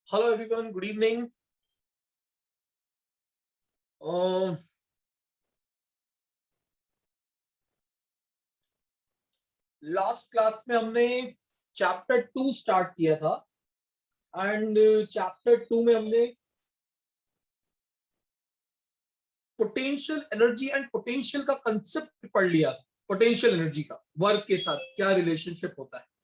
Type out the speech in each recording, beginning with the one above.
Hello everyone, good evening. Last class में हमने chapter 2 start किया था एंड चैप्टर 2 में हमने पोटेंशियल एनर्जी एंड पोटेंशियल का कंसेप्ट पढ़ लिया था। पोटेंशियल एनर्जी का वर्क के साथ क्या रिलेशनशिप होता है।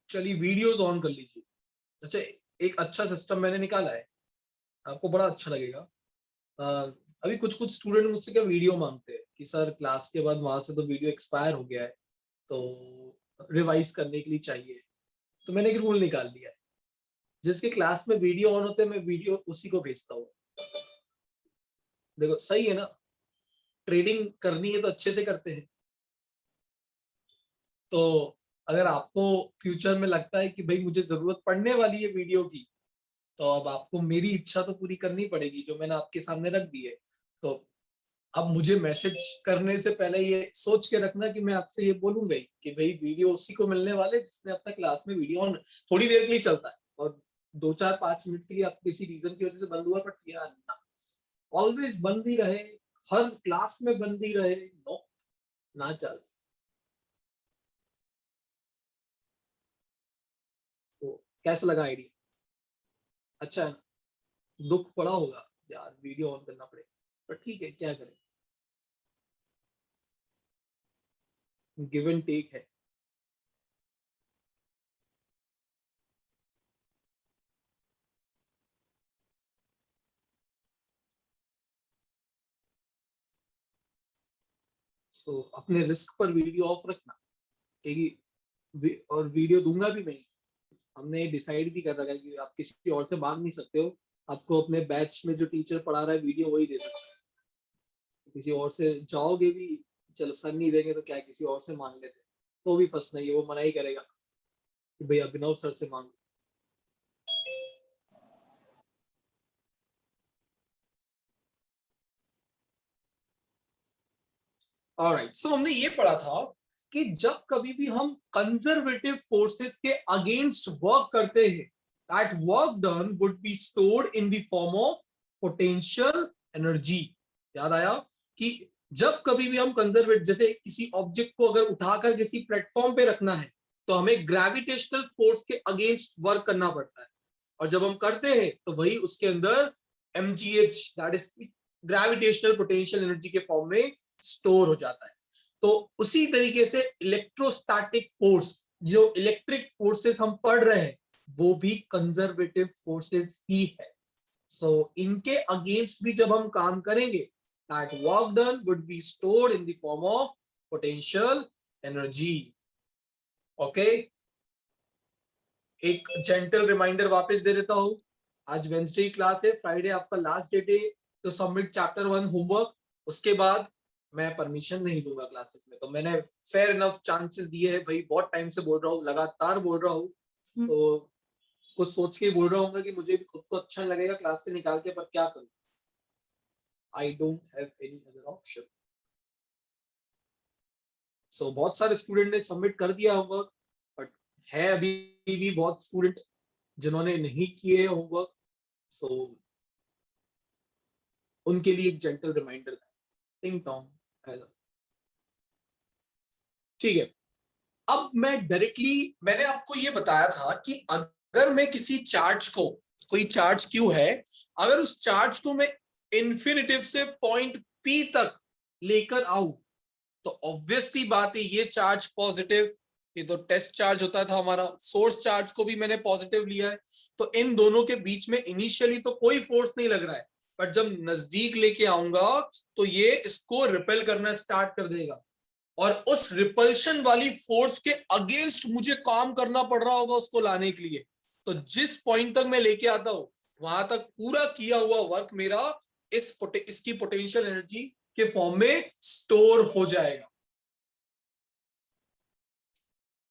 चलिए वीडियोस ऑन कर लीजिए। अच्छा, एक अच्छा सिस्टम मैंने निकाला है, आपको बड़ा अच्छा लगेगा। अभी कुछ कुछ स्टूडेंट मुझसे क्या वीडियो मांगते हैं कि सर क्लास के बाद वहां से तो वीडियो एक्सपायर हो गया है, तो रिवाइज करने के लिए चाहिए। तो मैंने एक रूल निकाल लिया है, जिसके क्लास में वीडियो ऑन होते हैं मैं वीडियो उसी को भेजता हूँ। देखो सही है ना, ट्रेडिंग करनी है तो अच्छे से करते हैं। तो अगर आपको फ्यूचर में लगता है कि भाई मुझे जरूरत पड़ने वाली है वीडियो की, तो अब आपको मेरी इच्छा तो पूरी करनी पड़ेगी जो मैंने आपके सामने रख दी है। तो अब मुझे मैसेज करने से पहले ये सोच के रखना कि मैं आपसे ये बोलूंगा ही कि भाई वीडियो उसी को मिलने वाले जिसने अपना क्लास में वीडियो ऑन थोड़ी देर के लिए चलता है, और 2 4 5 मिनट के लिए आप किसी रीजन की वजह से बंद हुआ, बट यार ऑलवेज बंद ही रहे, हर क्लास में बंद ही रहे, नो, ना चल। तो कैसा लगा आइडिया? अच्छा है ना? दुख पड़ा होगा यार वीडियो ऑन करना पड़ेगा, पर ठीक है, क्या करें, गिव एंड टेक है। तो अपने रिस्क पर वीडियो ऑफ रखना, और वीडियो दूंगा भी नहीं। हमने डिसाइड भी कर रखा है कि आप किसी और से मांग नहीं सकते हो, आपको अपने बैच में जो टीचर पढ़ा रहा है वीडियो वही दे सकते हैं। किसी और से जाओगे भी, चलो सर नहीं देंगे तो क्या है, किसी और से मांग लेते हैं, तो भी फंस नहीं है, वो मना ही करेगा कि भाई अभिनव सर से मांगो। ऑलराइट, सो हमने ये पढ़ा था कि जब कभी भी हम कंजर्वेटिव फोर्सेस के अगेंस्ट वर्क करते हैं, that work done would be stored in the form of potential energy. याद आया कि जब कभी भी हम कंजर्वेट, जैसे किसी ऑब्जेक्ट को अगर उठाकर किसी प्लेटफॉर्म पे रखना है तो हमें ग्रेविटेशनल फोर्स के अगेंस्ट वर्क करना पड़ता है, और जब हम करते हैं तो वही उसके अंदर mgh, that is gravitational potential energy के फॉर्म में स्टोर हो जाता है। तो उसी तरीके से इलेक्ट्रोस्टैटिक फोर्स, जो इलेक्ट्रिक फोर्सेस हम पढ़ रहे हैं, वो भी कंजर्वेटिव फोर्सेस ही है। सो इनके अगेंस्ट भी जब हम काम करेंगे, that work done would be stored in the form of potential energy. Okay, एक जेंटल रिमाइंडर वापस दे देता हूं, आज वेंसडे क्लास है, फ्राइडे आपका लास्ट डेट है तो सबमिट चैप्टर 1 होमवर्क। उसके बाद मैं परमिशन नहीं दूंगा क्लासेस में, तो मैंने फेयर इनफ चांसेस दिए हैं भाई, बहुत टाइम से बोल रहा हूँ, लगातार बोल रहा हूँ, तो कुछ सोच के बोल रहा हूँ कि मुझे भी खुद को अच्छा लगेगा क्लास से निकाल के, पर क्या करूं, I don't have any other option. So बहुत सारे स्टूडेंट ने सबमिट कर दिया होमवर्क, बट है अभी भी बहुत स्टूडेंट जिन्होंने नहीं किए होमवर्क। सो उनके लिए एक जेंटल रिमाइंडर था, टिंग टॉन्ग। ठीक है, अब मैं डायरेक्टली, मैंने आपको ये बताया था कि अगर मैं किसी चार्ज को, कोई चार्ज क्यू है, अगर उस चार्ज को मैं इन्फिनिटिव से पॉइंट पी तक लेकर आऊं, तो ऑब्वियसली बात है ये चार्ज पॉजिटिव, ये तो टेस्ट चार्ज होता था हमारा, सोर्स चार्ज को भी मैंने पॉजिटिव लिया है, तो इन दोनों के बीच में इनिशियली तो कोई फोर्स नहीं लग रहा है, बट जब नजदीक लेके आऊंगा तो ये इसको रिपेल करना स्टार्ट कर देगा, और उस रिपल्शन वाली फोर्स के अगेंस्ट मुझे काम करना पड़ रहा होगा उसको लाने के लिए। तो जिस पॉइंट तक मैं लेके आता हूं, वहां तक पूरा किया हुआ वर्क मेरा इसकी पोटेंशियल एनर्जी के फॉर्म में स्टोर हो जाएगा।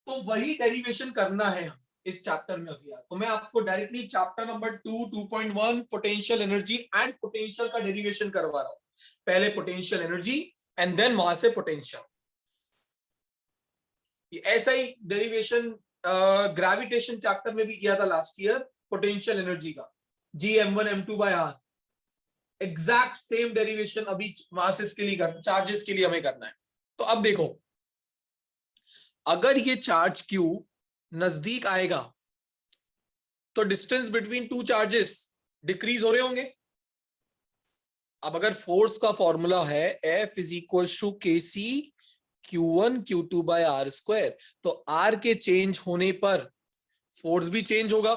तो वही डेरिवेशन करना है हम इस चैप्टर में अभी। तो मैं आपको directly chapter number 2 potential energy and potential का डेरिवेशन करवा रहा हूं। पहले पोटेंशियल एनर्जी एंड देन वहां से पोटेंशियल। ऐसा ही डेरिवेशन ग्रेविटेशन चैप्टर में भी किया था लास्ट ईयर, पोटेंशियल एनर्जी का, G m1 m2/r, exact same derivation अभी मासेस के लिए चार्जेस के लिए हमें करना है। तो अब देखो, अगर ये चार्ज Q नजदीक आएगा तो distance between two charges decrease हो रहे होंगे। अब अगर फोर्स का फॉर्मूला है F is equal to KC Q1 Q2/r², तो R के चेंज होने पर फोर्स भी चेंज होगा।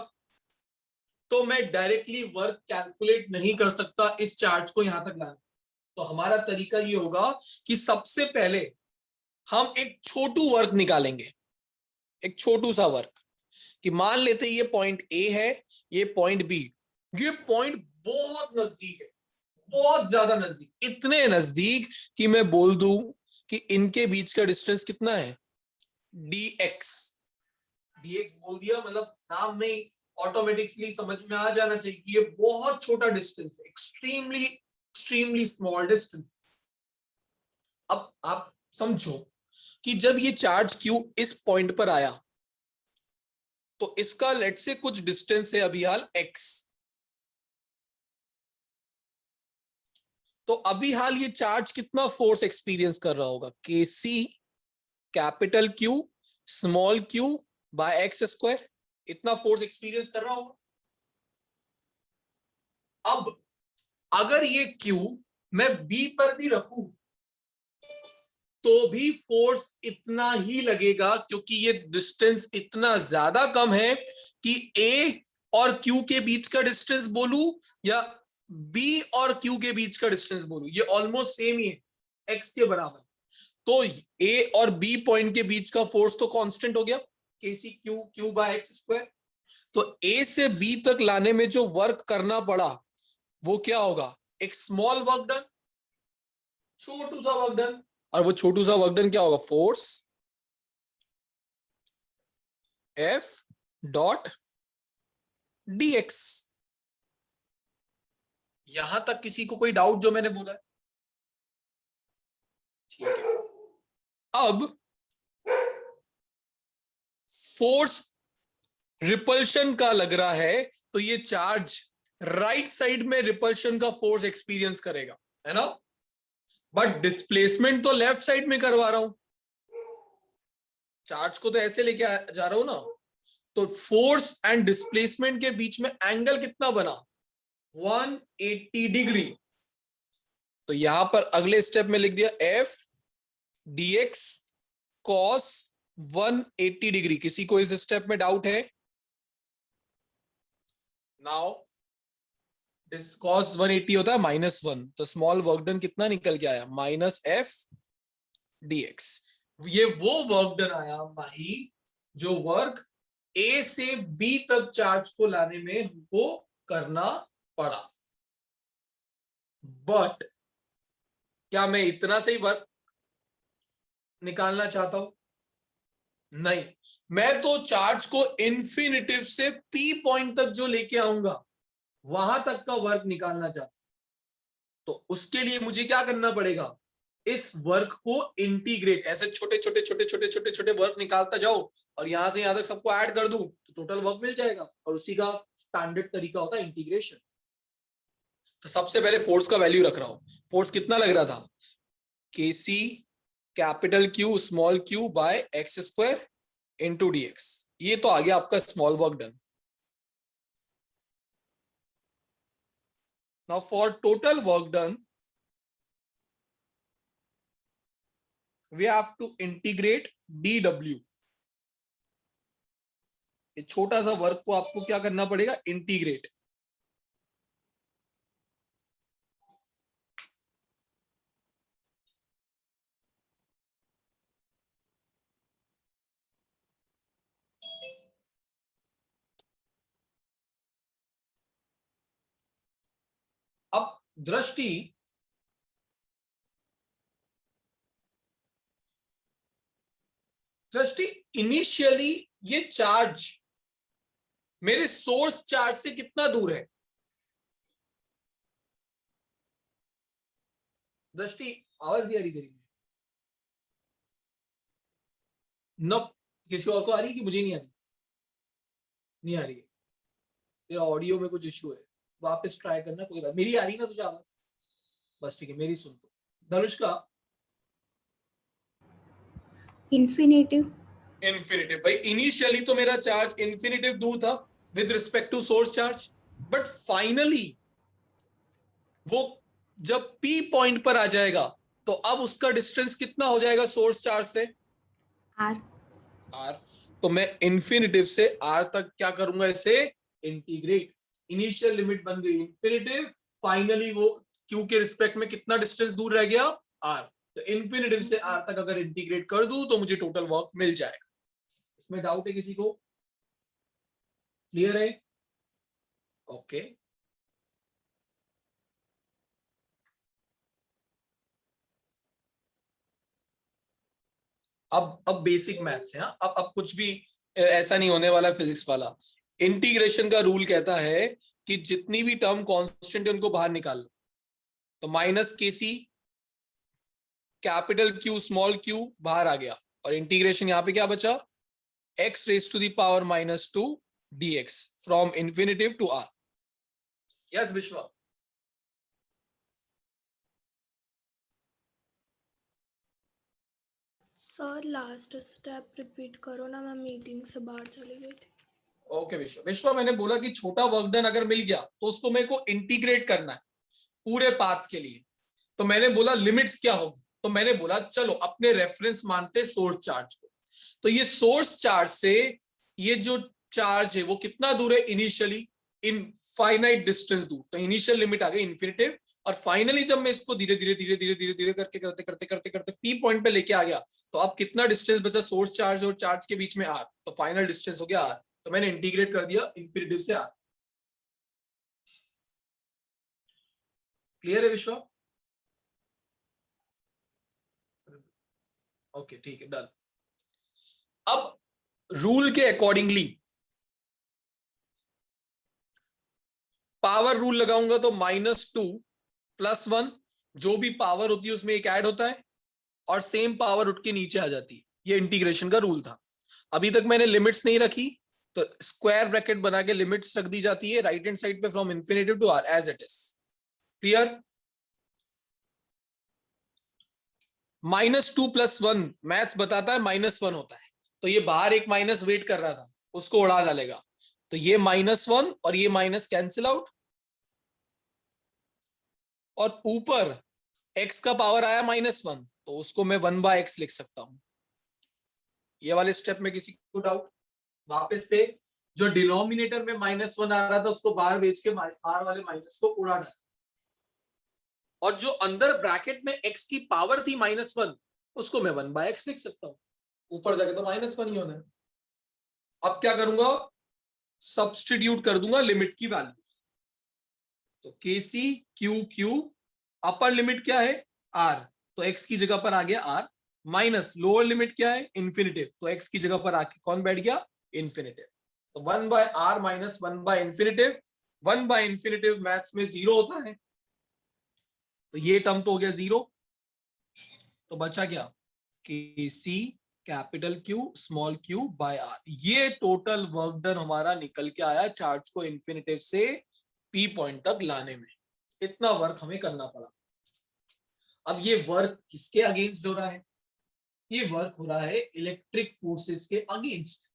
तो मैं डायरेक्टली वर्क कैलकुलेट नहीं कर सकता इस चार्ज को यहां तक लाने। तो हमारा तरीका ये होगा कि सबसे पहले हम एक छोटू वर्क निकालेंगे, एक छोटू सा वर्क, कि मान लेते ये पॉइंट ए है, ये पॉइंट बी, ये पॉइंट बहुत नजदीक है, बहुत ज्यादा नजदीक, इतने नजदीक कि मैं बोल दूं कि इनके बीच का डिस्टेंस कितना है, dx। dx बोल दिया मतलब नाम में ऑटोमेटिकली समझ में आ जाना चाहिए कि ये बहुत छोटा डिस्टेंस है, एक्सट्रीमली एक्सट्रीमली स्मॉल डिस्टेंस। अब आप समझो कि जब ये चार्ज Q इस पॉइंट पर आया तो इसका लेट से कुछ डिस्टेंस है अभी हाल x, तो अभी हाल ये चार्ज कितना फोर्स एक्सपीरियंस कर रहा होगा, KC capital Q small q by x², इतना फोर्स एक्सपीरियंस कर रहा होगा। अब अगर ये Q मैं B पर भी रखूं तो भी फोर्स इतना ही लगेगा, क्योंकि ये डिस्टेंस इतना ज्यादा कम है कि A और Q के बीच का डिस्टेंस बोलूं या B और Q के बीच का डिस्टेंस बोलूं, ये ऑलमोस्ट सेम ही है, x के बराबर। तो A और B पॉइंट के बीच का फोर्स तो कांस्टेंट हो गया, KC Q/x²। तो A से B तक लाने में जो वर्क करना पड़ा वो क्या होगा, एक स्मॉल वर्क डन, छोटू सा वर्क डन। और वो छोटू सा वर्क डन क्या होगा, फोर्स F डॉट dx। यहां तक किसी को कोई डाउट जो मैंने बोला है? ठीक है। अब फोर्स रिपल्शन का लग रहा है, तो ये चार्ज राइट साइड में रिपल्शन का फोर्स एक्सपीरियंस करेगा, है ना। बट डिस्प्लेसमेंट तो लेफ्ट साइड में करवा रहा हूं, चार्ज को तो ऐसे लेके जा रहा हूं ना। तो फोर्स एंड डिस्प्लेसमेंट के बीच में एंगल कितना बना, 180 डिग्री। तो यहां पर अगले स्टेप में लिख दिया F dx cos 180 डिग्री। किसी को इस स्टेप में डाउट है? नाउ cos 180 होता है -1, तो स्मॉल वर्क डन कितना निकल के आया, -F dx। ये वो वर्क डन आया भाई जो वर्क A से B तक चार्ज को लाने में हमको करना पड़ा। बट क्या मैं इतना सही वर्क निकालना चाहता हूं? नहीं, मैं तो चार्ज को इन्फिनिटिव से P पॉइंट तक जो लेके आऊंगा वहां तक का वर्क निकालना चाहता हूं। तो उसके लिए मुझे क्या करना पड़ेगा, इस वर्क को इंटीग्रेट, ऐसे छोटे छोटे छोटे छोटे छोटे छोटे वर्क निकालता जाओ और यहां से यहां तक सबको ऐड कर दूं तो टोटल वर्क मिल जाएगा। और उसी का स्टैंडर्ड तरीका होता है इंटीग्रेशन। तो सबसे पहले फोर्स का वैल्यू रख रहा हूं, फोर्स कितना लग रहा था, KC capital Q small q by x² into dx। ये तो आ गया आपका small work done. Now for total work done we have to integrate dw। ये छोटा सा वर्क को आपको क्या करना पड़ेगा, इंटीग्रेट। अब दृष्टि दृष्टि इनिशियली ये चार्ज मेरे सोर्स चार्ज से कितना दूर है, दृष्टि आवाज दिया रही, न किसी और को आ रही है कि मुझे नहीं आ रही? नहीं आ रही है, तेरा ऑडियो में कुछ इश्यू है, वापस ट्राई करना। कोई बात, मेरी आ रही ना तुझे आवाज? बस ठीक है, मेरी सुन तो। धनुष्का, इन्फिनेटिव। इन्फिनिटिव भाई, इनिशियली तो मेरा चार्ज इन्फिनिटिव दूर था with respect to source charge, but finally वो जब पी पॉइंट पर आ जाएगा तो अब उसका डिस्टेंस कितना हो जाएगा सोर्स चार्ज से? आर। आर। तो मैं इन्फिनिटिव से आर तक क्या करूंगा, इसे इंटीग्रेट। इनिशियल लिमिट बन गई इन्फिनिटिव, फाइनली वो क्यू के रिस्पेक्ट में कितना डिस्टेंस दूर रह गया? आर। तो इन्फिनिटिव से आर तक अगर इंटीग्रेट कर दूं तो मुझे टोटल वर्क मिल जाएगा। इसमें डाउट है किसी को? क्लियर है? ओके। अब बेसिक मैथ्स है। अब कुछ भी ऐसा नहीं होने वाला फिजिक्स वाला। इंटीग्रेशन का रूल कहता है कि जितनी भी टर्म कांस्टेंट है उनको बाहर निकाल लो। तो माइनस के C capital Q small Q बाहर आ गया, और इंटीग्रेशन यहां पे क्या बचा? x raise to the power -2 dx from infinitive to R. Yes Vishwa? Sir last step repeat करो ना, मैं मीटिंग से बाहर चली गई थी। ओके विश्वा, मैंने बोला कि छोटा वर्क डन अगर मिल गया तो उसको मेरे को इंटीग्रेट करना है पूरे पाथ के लिए। तो मैंने बोला लिमिट्स क्या होगी, तो मैंने बोला चलो अपने रेफरेंस मानते सोर्स चार्ज को। तो ये सोर्स चार्ज से ये जो चार्ज है वो कितना दूर है इनिशियली? इनफाइनाइट डिस्टेंस दूर। तो इनिशियल लिमिट आ गई इन्फिनिटिव, और फाइनली जब मैं इसको धीरे धीरे धीरे धीरे धीरे धीरे करके करते करते करते करते पी पॉइंट पे लेके आ गया, तो अब कितना डिस्टेंस बचा सोर्स चार्ज और चार्ज के बीच में? आर। तो फाइनल डिस्टेंस हो गया आर। तो मैंने इंटीग्रेट कर दिया इन्फिनिटिव से आर। क्लियर है विश्वा? ओके ठीक है, डन। अब रूल के अकॉर्डिंगली पावर रूल लगाऊंगा तो -2 + 1, जो भी पावर होती है उसमें एक ऐड होता है और सेम पावर उठ के नीचे आ जाती है। ये इंटीग्रेशन का रूल था। अभी तक मैंने लिमिट्स नहीं रखी, तो स्क्वायर ब्रैकेट बना के लिमिट्स रख दी जाती है राइट हैंड साइड पे from infinitive to R as it is. Clear? -2 + 1 maths बताता है -1 होता है, तो ये बाहर एक माइनस वेट कर रहा था, उसको उड़ा डालेगा। तो ये -1 और ये माइनस कैंसिल आउट, और ऊपर x का पावर आया -1, तो उसको मैं 1/x लिख सकता हूं। ये वाले स्टेप में किसी को डाउट? वापस से जो डिनोमिनेटर में -1 आ रहा था उसको बाहर भेज के बाहर वाले माइनस को उड़ा डाला, और जो अंदर ब्रैकेट में x की पावर थी -1, उसको मैं 1/x लिख सकता हूं। ऊपर जाके तो -1 ही होना है। अब क्या करूंगा? सब्स्टिट्यूट कर दूंगा लिमिट की वैल्यू। तो K C Q Q, upper limit क्या है? आर, तो x की जगह पर आ गया आर, माइनस लोअर लिमिट क्या है? इन्फिनिटिव, तो x की जगह पर आके कौन बैठ गया? इन्फिनिटिव। तो 1/r - 1/इन्फिनिटिव। 1/इन्फिनिटिव मैथ्स में 0 होता है, तो ये टर्म तो हो गया 0। तो बचा क्या? K C capital Q small Q by R. ये टोटल वर्क डन हमारा निकल के आया चार्ज को इन्फिनिटिव से पी पॉइंट तक लाने में। इतना वर्क हमें करना पड़ा। अब ये वर्क किसके अगेंस्ट हो रहा है? ये वर्क हो रहा है इलेक्ट्रिक फोर्सेस के against.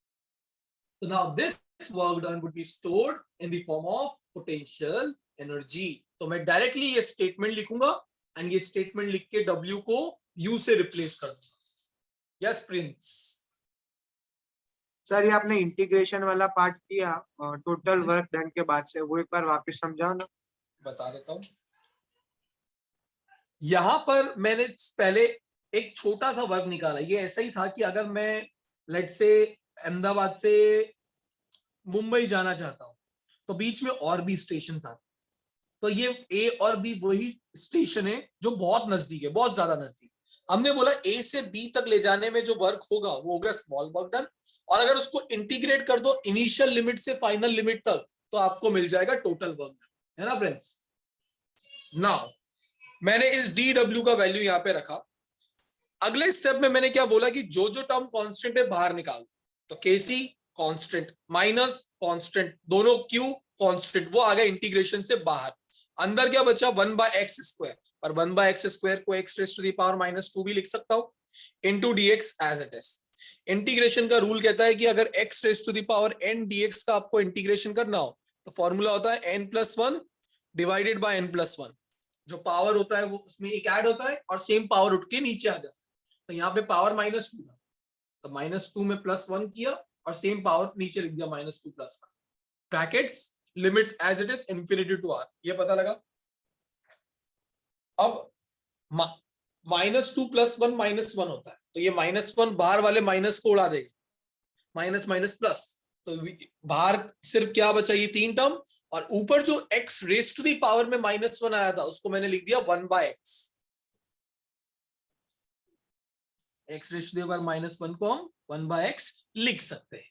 So now this work done would be stored in the form of potential energy. तो मैं डायरेक्टली ये स्टेटमेंट लिखूंगा, एंड ये स्टेटमेंट लिख के W को U से रिप्लेस कर दूंगा। Yes Prince? सर ये आपने इंटीग्रेशन वाला पार्ट किया टोटल वर्क डन के बाद से, वो एक बार वापस समझाओ ना। बता देता हूं। यहां पर मैंने पहले एक छोटा सा वर्क निकाला। ये ऐसा ही था कि अगर मैं लेट से अहमदाबाद से मुंबई जाना चाहता हूं, तो बीच में और भी स्टेशन था, तो ये ए और बी वही स्टेशन है जो बहुत नजदीक है, बहुत ज्यादा नजदीक। हमने बोला ए से बी तक ले जाने में जो वर्क होगा वो होगा स्मॉल वर्क डन, और अगर उसको इंटीग्रेट कर दो इनिशियल लिमिट से फाइनल लिमिट तक, तो आपको मिल जाएगा टोटल वर्क डन, है ना फ्रेंड्स? नाउ मैंने इस डी डब्ल्यू का वैल्यू यहां पे रखा, अगले स्टेप में मैंने क्या बोला कि जो जो टर्म कांस्टेंट है बाहर निकाल दो, तो केसी कांस्टेंट माइनस कांस्टेंट दोनों क्यू कांस्टेंट, वो आ गया इंटीग्रेशन से बाहर। अंदर क्या बचा 1/x², पर 1/x² को x raise to the power -2 भी लिख सकता हूं into dx as it is. Integration का रूल कहता है कि अगर x raise to the power n dx का आपको इंटीग्रेशन करना हो तो फॉर्मूला होता है n+1 डिवाइडेड बाय n+1। जो पावर होता है वो उसमें एक ऐड होता है और सेम पावर उठ के नीचे आ जाता है। तो यहाँ पे पावर -2 था, तो -2 में +1 किया और सेम पावर नीचे लिख दिया -2 +1, brackets limits as it is infinity to r। ये पता लगा। अब -2 + 1 -1 होता है, तो ये -1 बाहर वाले माइनस को उड़ा देगा, माइनस माइनस प्लस, तो बाहर सिर्फ क्या बचा, ये 3 टर्म, और ऊपर जो x raise to the power में -1 आया था उसको मैंने लिख दिया 1/x। x raise to the power -1 को हम 1/x लिख सकते हैं।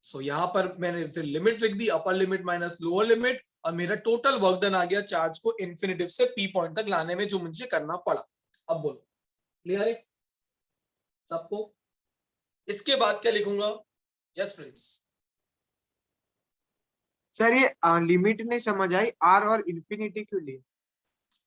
सो यहां पर मैंने फिर लिमिट लिख दी, upper limit minus lower limit, और मेरा टोटल वर्क डन आ गया चार्ज को इन्फिनिटिव से पी पॉइंट तक लाने में जो मुझे करना पड़ा। अब बोलो क्लियर है सबको? इसके बाद क्या लिखूंगा? Yes Prince. सर ये लिमिट नहीं समझ आई, आर और इन्फिनिटी क्यों लिए?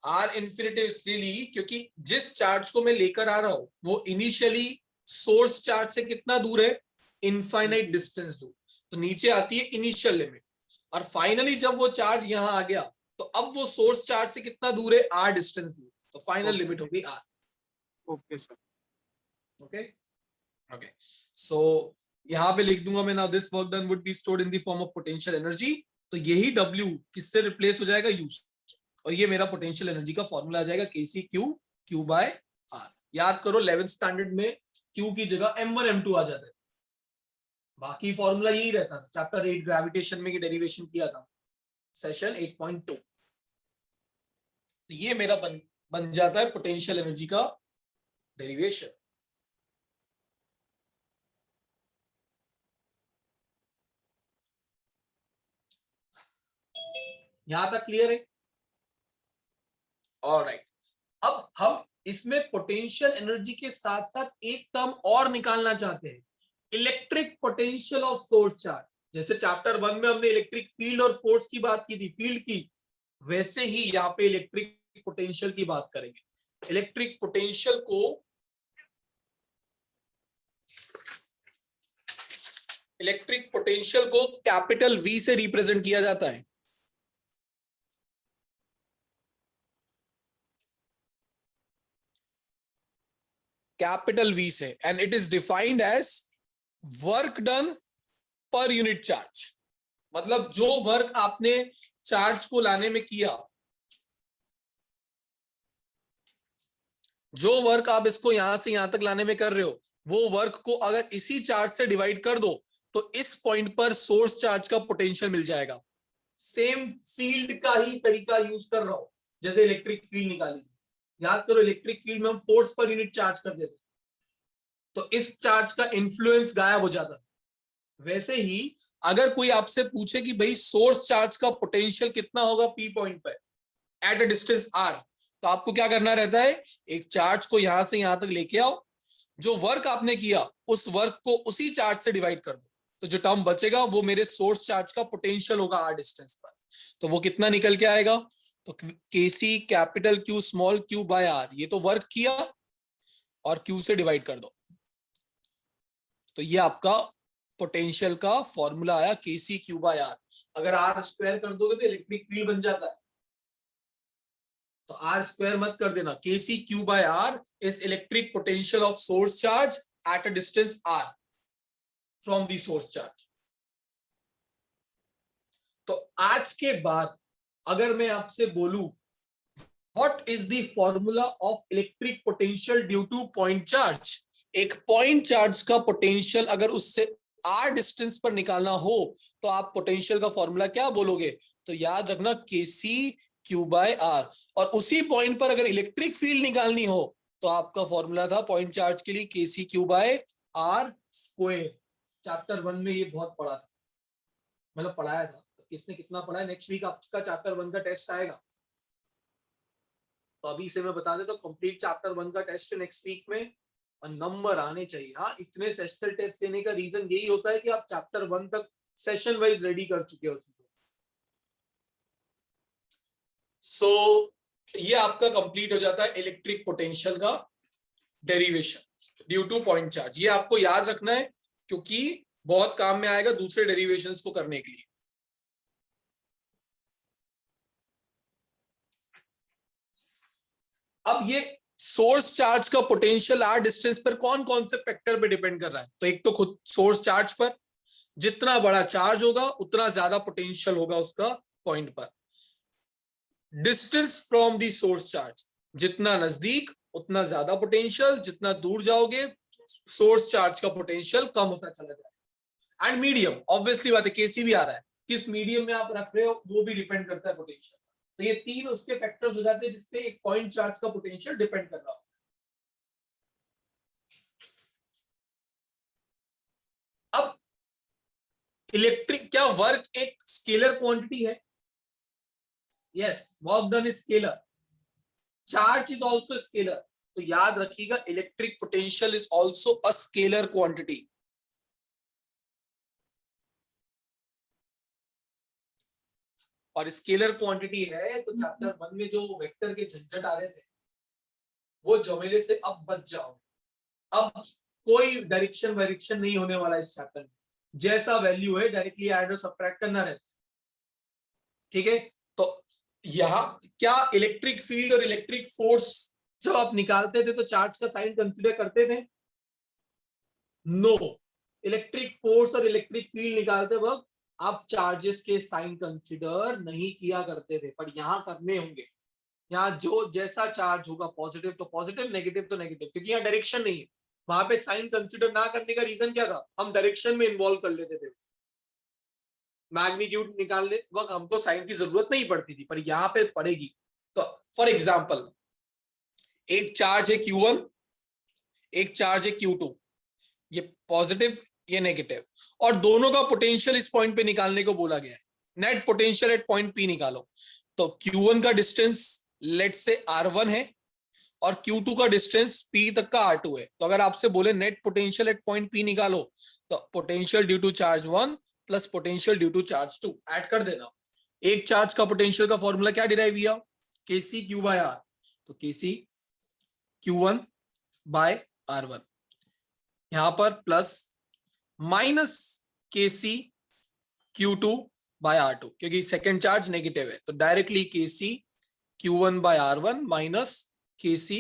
आर इन्फिनिटिव इसलिए ली क्योंकि जिस चार्ज को मैं लेकर आ रहा हूं वो इनिशियली सोर्स चार्ज से कितना दूर है, इनफाइनाइट डिस्टेंस दूर, तो नीचे आती है इनिशियल लिमिट, और फाइनली जब वो चार्ज यहां आ गया तो अब वो सोर्स चार्ज से कितना दूर है, आर डिस्टेंस दूर, तो फाइनल लिमिट होगी R. Okay sir. Okay okay, so यहां पे लिख दूंगा मैं, now this work done would be stored in the form of potential energy, तो यही W किससे रिप्लेस हो जाएगा, U, और ये मेरा पोटेंशियल एनर्जी का फॉर्मूला आ जाएगा KCQ Q/R। याद करो 11th स्टैंडर्ड में Q की जगह M1 M2 आ जाता है, बाकी फॉर्मूला यही रहता था। चैप्टर 8 ग्रेविटेशन में की डेरिवेशन किया था, सेशन 8.2। तो ये मेरा बन जाता है पोटेंशियल एनर्जी का डेरिवेशन। यहां तक क्लियर है? ऑलराइट, अब हम इसमें पोटेंशियल एनर्जी के साथ साथ एक टर्म और निकालना चाहते हैं, electric potential of source charge. जैसे चैप्टर 1 में हमने इलेक्ट्रिक फील्ड और फोर्स की बात की थी, फील्ड की, वैसे ही यहाँ पे इलेक्ट्रिक पोटेंशियल की बात करेंगे। इलेक्ट्रिक पोटेंशियल को कैपिटल V से रिप्रेजेंट किया जाता है। कैपिटल V से, and it is defined as work done per unit charge. मतलब जो वर्क आपने चार्ज को लाने में किया, जो वर्क आप इसको यहां से यहां तक लाने में कर रहे हो, वो वर्क को अगर इसी चार्ज से डिवाइड कर दो तो इस पॉइंट पर सोर्स चार्ज का पोटेंशियल मिल जाएगा। सेम फील्ड का ही तरीका यूज कर रहा हूं, जैसे इलेक्ट्रिक फील्ड निकाली थी, याद करो इलेक्ट्रिक फील्ड में हम फोर्स पर यूनिट चार्ज कर देते, तो इस चार्ज का इन्फ्लुएंस गायब हो जाता। वैसे ही अगर कोई आपसे पूछे कि भाई सोर्स चार्ज का पोटेंशियल कितना होगा पी पॉइंट पर एट अ डिस्टेंस आर, तो आपको क्या करना रहता है, एक चार्ज को यहां से यहां तक लेके आओ, जो वर्क आपने किया उस वर्क को उसी चार्ज से डिवाइड कर दो, तो जो टर्म बचेगा वो मेरे सोर्स चार्ज का पोटेंशियल होगा आर डिस्टेंस पर। तो वो कितना निकल के आएगा, तो K C capital Q small Q by R, ये तो वर्क किया और क्यू से डिवाइड कर दो, तो ये आपका पोटेंशियल का फॉर्मूला आया केसी क्यू बाय आर। अगर आर स्क्वायर कर दोगे तो इलेक्ट्रिक फील्ड बन जाता है, तो आर स्क्वायर मत कर देना। K C Q by R is electric potential of source charge at a distance R from the source charge. तो आज के बाद अगर मैं आपसे बोलूं what is the formula of electric potential due to point charge, एक पॉइंट चार्ज का पोटेंशियल अगर उससे आर डिस्टेंस पर निकालना हो तो आप पोटेंशियल का फॉर्मूला क्या बोलोगे, तो याद रखना केसी क्यू बाय आर। और उसी पॉइंट पर अगर इलेक्ट्रिक फील्ड निकालनी हो तो आपका फॉर्मूला था पॉइंट चार्ज के लिए K C Q by R square. Chapter 1 में ये बहुत पढ़ा था, मतलब पढ़ाया था, तो किसने कितना पढ़ा है, नेक्स्ट वीक आपका चैप्टर 1 का टेस्ट आएगा। तो अभी से मैं बता देता हूँ, कंप्लीट चैप्टर 1 का टेस्ट नेक्स्ट वीक में और नंबर आने चाहिए। हाँ, इतने सेशनल टेस्ट देने का रीजन यही होता है कि आप चैप्टर 1 तक सेशन वाइज रेडी कर चुके हो। सो ये आपका कंप्लीट हो जाता है इलेक्ट्रिक पोटेंशियल का derivation due to point charge. ये आपको याद रखना है क्योंकि बहुत काम में आएगा दूसरे डेरिवेशंस को करने के लिए। अब ये सोर्स चार्ज का पोटेंशियल आर डिस्टेंस पर कौन कौन से फैक्टर पे डिपेंड कर रहा है? तो एक तो खुद सोर्स चार्ज पर, जितना बड़ा चार्ज होगा उतना ज्यादा पोटेंशियल होगा उसका पॉइंट पर। Distance from the source charge, जितना नजदीक उतना ज्यादा पोटेंशियल, जितना दूर जाओगे सोर्स चार्ज का पोटेंशियल कम होता चला जाएगा। एंड मीडियम, ऑब्वियसली बात है, केसी भी आ रहा है, किस मीडियम में आप रख रहे हो वो भी डिपेंड करता है पोटेंशियल। तो ये तीन उसके फैक्टर्स हो जाते हैं जिसपे एक पॉइंट चार्ज का पोटेंशियल डिपेंड कर रहा हो। अब इलेक्ट्रिक, क्या वर्क एक स्केलर क्वांटिटी है? Yes, work done is scalar, charge is also scalar. तो याद रखिएगा electric potential is also a scalar quantity. और स्केलर क्वांटिटी है तो चैप्टर 1 में जो वेक्टर के झंझट आ रहे थे वो झमेले से अब बच जाओ। अब कोई डायरेक्शन वायरेक्शन नहीं होने वाला इस चैप्टर में, जैसा वैल्यू है डायरेक्टली ऐड और सब्ट्रैक्ट करना रहता है। ठीक है, तो यहां क्या इलेक्ट्रिक फील्ड और इलेक्ट्रिक फोर्स जब आप निकालते थे तो चार्ज का साइन कंसीडर करते थे? नो, इलेक्ट्रिक फोर्स और इलेक्ट्रिक फील्ड निकालते वक्त आप चार्जेस के साइन कंसीडर नहीं किया करते थे, पर यहां करने होंगे। यहाँ जो जैसा चार्ज होगा, पॉजिटिव तो पॉजिटिव, नेगेटिव तो नेगेटिव, क्योंकि यहाँ डायरेक्शन नहीं है। वहां पे साइन कंसीडर ना करने का रीजन क्या था? हम डायरेक्शन में इन्वॉल्व कर लेते थे। मैग्नीट्यूड निकालने वक्त हमको साइन की जरूरत नहीं पड़ती थी, पर यहाँ पे पड़ेगी। तो फॉर एग्जाम्पल, एक चार्ज है Q1, एक चार्ज है Q2, ये पॉजिटिव ये नेगेटिव, और दोनों का पोटेंशियल इस पॉइंट पे निकालने को बोला गया है। Net potential at point P निकालो। तो Q1 का डिस्टेंस लेट से R1 है और Q2 का डिस्टेंस P तक का R2 है। तो अगर आपसे बोले net potential at point P निकालो, तो potential due to charge 1 plus potential due to charge 2 add कर देना। एक चार्ज का पोटेंशियल का फॉर्मूला क्या डिराइव किया? Kc Q by R। तो Kc Q1 by R1, यहां पर plus minus Kc Q2 by R2, क्योंकि सेकेंड चार्ज नेगेटिव है। तो directly Kc Q1 by R1 minus Kc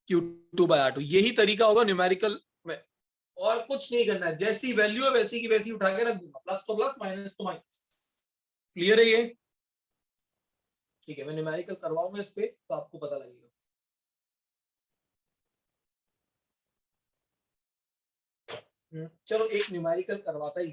Q2 by R2। यही तरीका होगा न्यूमेरिकल में, और कुछ नहीं करना है। जैसी वैल्यू है वैसी की वैसी उठा के रख दूंगा, प्लस तो प्लस माइनस तो माइनस। क्लियर है ये? ठीक है, मैं न्यूमेरिकल करवाऊंगा इस पे तो आपको पता लगेगा। चलो एक न्यूमेरिकल करवाता ही।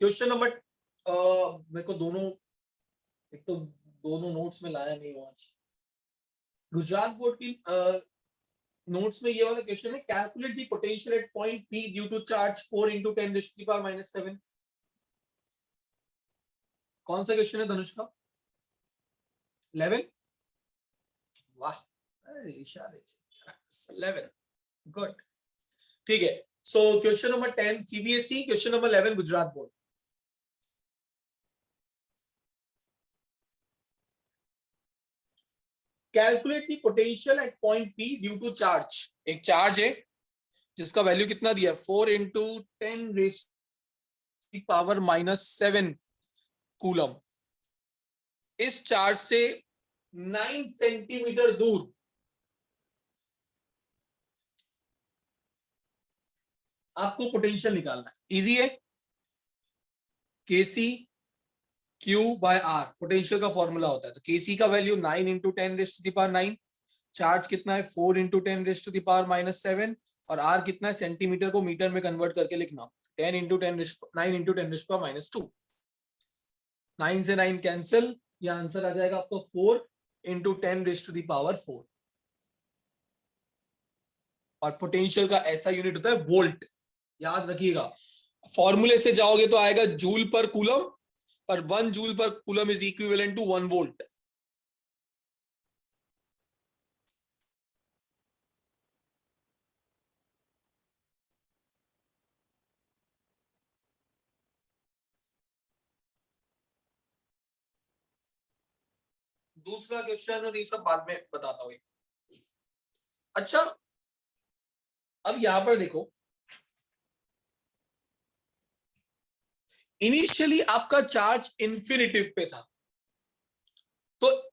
क्वेश्चन नंबर, मेरे को दोनों, एक तो दोनों नोट्स में लाया नहीं हूं आज। गुजरात बोर्ड की नोट्स में ये वाला क्वेश्चन है, calculate the potential at point P due to charge 4 × 10⁻⁻⁷। कौन सा क्वेश्चन है धनुष का? 11? वाह, इशारे 11, गुड। ठीक है, so question number 10 CBSE, question number 11 Gujarat board. Calculate the potential at point P due to charge. एक चार्ज है जिसका वैल्यू कितना दिया? 4 × 10⁻⁻⁷ कूलम। इस चार्ज से 9 सेंटीमीटर दूर आपको पोटेंशियल निकालना है। इजी है। Kc Q by R potential का फॉर्मूला होता है। तो Kc का वैल्यू 9 × 10⁻⁹, चार्ज कितना है? 4 × 10⁻⁷, और R कितना है? सेंटीमीटर को मीटर में कन्वर्ट करके लिखना, 9 × 10⁻²। 9 से 9 कैंसिल, ये आंसर आ जाएगा आपको 4 × 10⁻⁴। और पोटेंशियल का ऐसा यूनिट होता है वोल्ट। याद रखिएगा, फॉर्मूले से जाओगे तो आएगा जूल पर कूलम, पर 1 joule per coulomb is equivalent to 1 volt. दूसरा क्वेश्चन, और ये सब बाद में बताता हूं। अच्छा, अब यहां पर देखो, इनिशियली आपका चार्ज इंफिनिटिव पे था, तो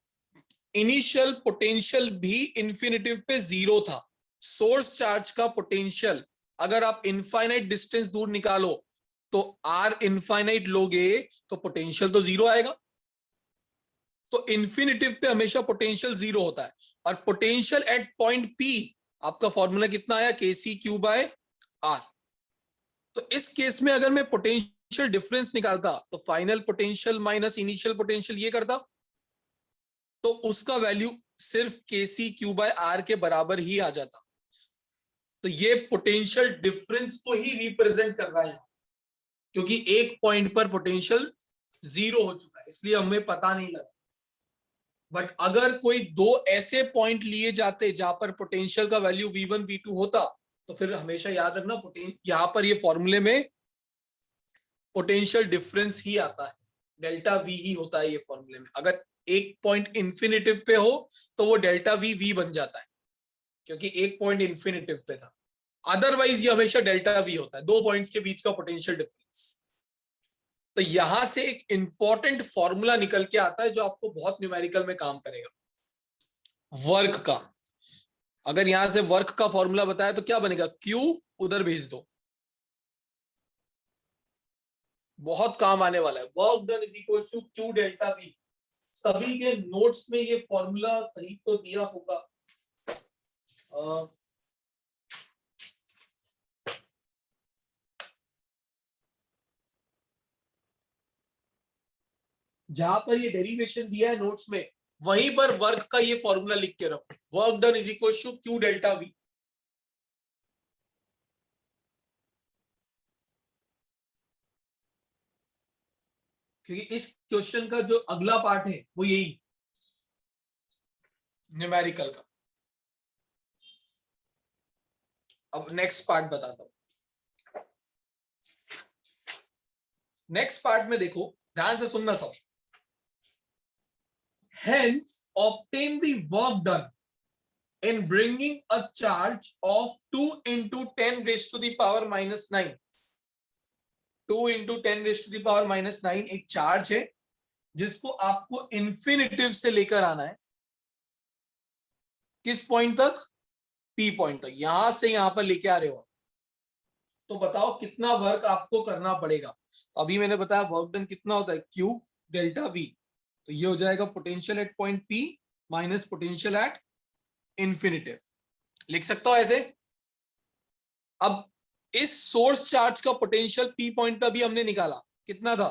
इनिशियल पोटेंशियल भी इंफिनिटिव पे 0 था। सोर्स चार्ज का पोटेंशियल अगर आप इनफाइनाइट डिस्टेंस दूर निकालो तो आर इनफाइनाइट लोगे तो पोटेंशियल तो 0 आएगा। तो इंफिनिटिव पे हमेशा पोटेंशियल 0 होता है। और पोटेंशियल एट पॉइंट पी आपका फॉर्मूला कितना आया, के सी क्यू बाय आर। तो इस केस में अगर मैं पोटेंशियल डिफरेंस निकालता तो final potential minus initial potential ये करता, तो उसका वैल्यू सिर्फ के सी क्यू बाय आर के बराबर ही आ जाता। तो ये पोटेंशियल डिफरेंस को ही रिप्रेजेंट कर रहा है, क्योंकि एक पॉइंट पर पोटेंशियल 0 हो चुका है, इसलिए हमें पता नहीं लगा। बट अगर कोई दो ऐसे पॉइंट लिए जाते जहां पर पोटेंशियल का वैल्यू V1 V2 होता, तो फिर हमेशा याद रखना यहां पर ये फॉर्मूले में पोटेंशियल डिफरेंस ही आता है, डेल्टा वी ही होता है ये फॉर्मूले में। अगर एक पॉइंट इंफिनिटिव पे हो तो वो डेल्टा वी बन जाता है, क्योंकि एक पॉइंट इंफिनिटिव पे था। अदरवाइज ये हमेशा डेल्टा वी होता है, दो पॉइंट्स के बीच का पोटेंशियल डिफरेंस। तो यहां से एक इंपॉर्टेंट फॉर्मूला निकल के आता है जो आपको बहुत न्यूमेरिकल में काम करेगा, वर्क का। अगर यहां से वर्क का फॉर्मूला बताया तो क्या बनेगा, क्यू उधर भेज दो, बहुत काम आने वाला है। Work done is equal to Q delta V. सभी के नोट्स में ये फॉर्मूला कहीं तो दिया होगा। जहां पर ये डेरिवेशन दिया है नोट्स में, वहीं पर वर्क का ये फॉर्मूला लिख के रखो, work done is equal to Q delta V. क्योंकि इस क्वेश्चन का जो अगला पार्ट है वो यही न्यूमेरिकल का। अब नेक्स्ट पार्ट बताता हूं। नेक्स्ट पार्ट में देखो, ध्यान से सुनना सब। Hence, obtain the work done in bringing a charge of 2 into 10 raised to the power minus 9. 2 into 10 raised to the power minus 9 एक चार्ज है जिसको आपको इंफिनिटिव से लेकर आना है। किस पॉइंट तक, पी पॉइंट तक। यहां से यहां पर लेके आ रहे हो, तो बताओ कितना वर्क आपको करना पड़ेगा। तो अभी मैंने बताया वर्क डन कितना होता है, क्यू डेल्टा वी। तो ये हो जाएगा potential at point P minus potential at infinitive. लिख सकता हूं ऐसे। अब इस सोर्स चार्ज का पोटेंशियल पी पॉइंट पर भी हमने निकाला, कितना था,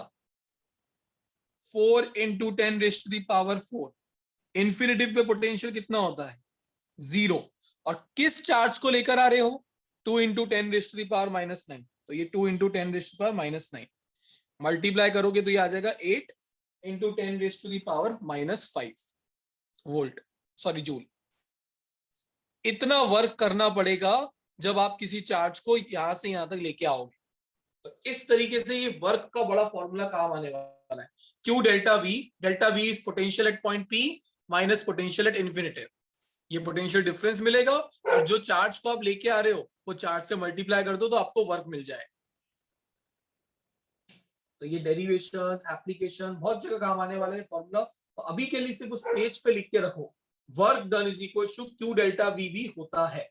4 into 10 raised to the power 4। Infinitive पे पोटेंशियल कितना होता है, 0। और किस चार्ज को लेकर आ रहे हो, 2 into 10 raised to the power minus 9। तो ये 2 into 10 raised to the power minus 9 multiply करोगे तो ये आ जाएगा 8 into 10 raised to the power minus 5 volt, sorry joule. इतना वर्क करना पड़ेगा जब आप किसी चार्ज को यहां से यहां तक लेके आओगे। तो इस तरीके से ये वर्क का बड़ा फॉर्मूला काम आने वाला है, Q delta V is potential at point P minus potential at infinitive. ये पोटेंशियल डिफरेंस मिलेगा, और जो चार्ज को आप लेके आ रहे हो वो चार्ज से मल्टीप्लाई कर दो तो आपको वर्क मिल जाए। तो ये डेरिवेशन, एप्लीकेशन बहुत जगह काम आने वाला है फॉर्मूला। तो अभी के लिए सिर्फ उस पेज पे लिख के रखो, work done is equal to Q delta V भी होता है,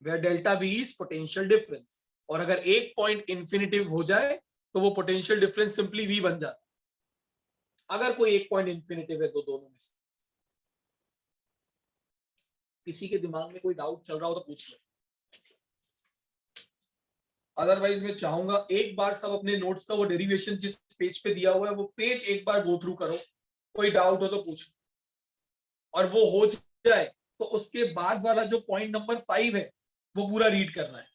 where delta V is potential difference. और अगर एक पॉइंट इंफिनिटिव हो जाए तो वो पोटेंशियल डिफरेंस सिंपली वी बन जाता है। अगर कोई एक पॉइंट इंफिनिटिव है तो दोनों में से किसी के दिमाग में कोई डाउट चल रहा हो तो पूछ लो, अदरवाइज मैं चाहूंगा एक बार सब अपने नोट्स का वो डेरिवेशन जिस पेज पे दिया हुआ है वो पेज एक बार गो थ्रू करो, कोई डाउट हो तो पूछो। और वो हो जाए तो उसके बाद वाला जो पॉइंट नंबर 5 है वो पूरा रीड करना है।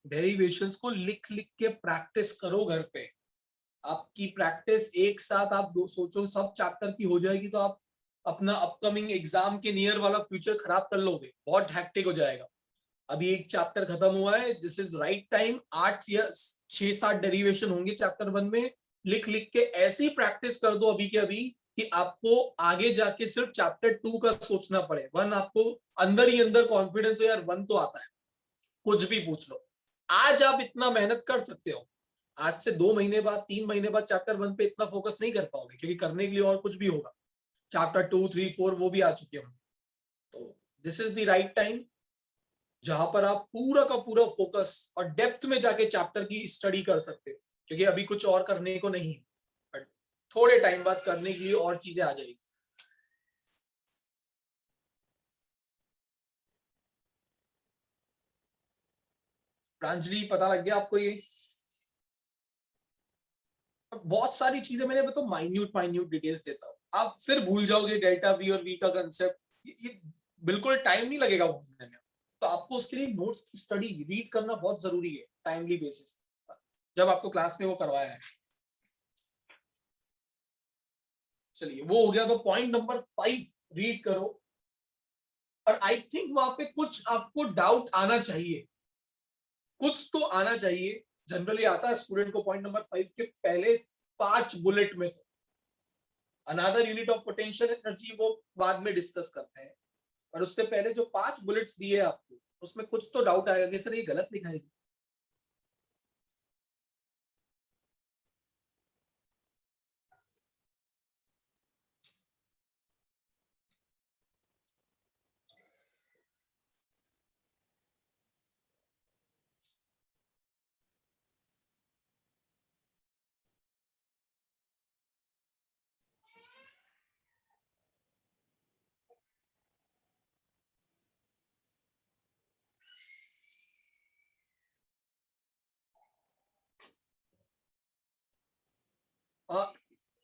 डेरिवेशंस को लिख लिख के प्रैक्टिस करो घर पे। आपकी प्रैक्टिस एक साथ आप दो सोचो सब चैप्टर की हो जाएगी तो आप अपना अपकमिंग एग्जाम के नियर वाला फ्यूचर खराब कर लोगे, बहुत हैक्टिक हो जाएगा। अभी एक चैप्टर खत्म हुआ है, दिस इज राइट टाइम, 8 या 6-7 डेरिवेशन होंगे चैप्टर 1 में। लिख लिख के ऐसी प्रैक्टिस कर दो अभी के अभी कि आपको आगे जाके सिर्फ चैप्टर 2 का सोचना पड़े। 1 आपको अंदर ही अंदर कॉन्फिडेंस हो यार 1 तो आता है, कुछ भी पूछ लो। आज आप इतना मेहनत कर सकते हो, आज से 2 महीने बाद 3 महीने बाद चैप्टर 1 पे इतना फोकस नहीं कर पाओगे क्योंकि करने के लिए और कुछ भी होगा। चैप्टर 2, 3, 4 वो भी आ चुके होंगे। तो this is the right time जहां पर आप पूरा का पूरा फोकस और डेप्थ में जाके चैप्टर की स्टडी कर सकते हो, क्योंकि अभी कुछ और करने को नहीं है, बट थोड़े टाइम बाद करने के लिए और चीजें आ जाएगी। प्रांजलि पता लग गया आपको? ये बहुत सारी चीजें मैंने बताओ माइन्यूट माइन्यूट डिटेल्स देता हूँ, आप फिर भूल जाओगे डेल्टा वी और वी का कंसेप्ट। ये बिल्कुल टाइम नहीं लगेगा भूलने में। तो आपको उसके लिए नोट्स की स्टडी रीड करना बहुत जरूरी है टाइमली बेसिस, जब आपको क्लास में वो करवाया है। चलिए वो हो गया, तो पॉइंट नंबर 5 रीड करो। और आई थिंक वहां पे कुछ आपको डाउट आना चाहिए, कुछ तो आना चाहिए। जनरली आता है स्टूडेंट को पॉइंट नंबर 5 के पहले 5 बुलेट में। Another unit of potential energy वो बाद में डिस्कस करते हैं, और उससे पहले जो 5 बुलेट्स दिए आपको उसमें कुछ तो डाउट आएगा कि सर ये गलत लिखा है।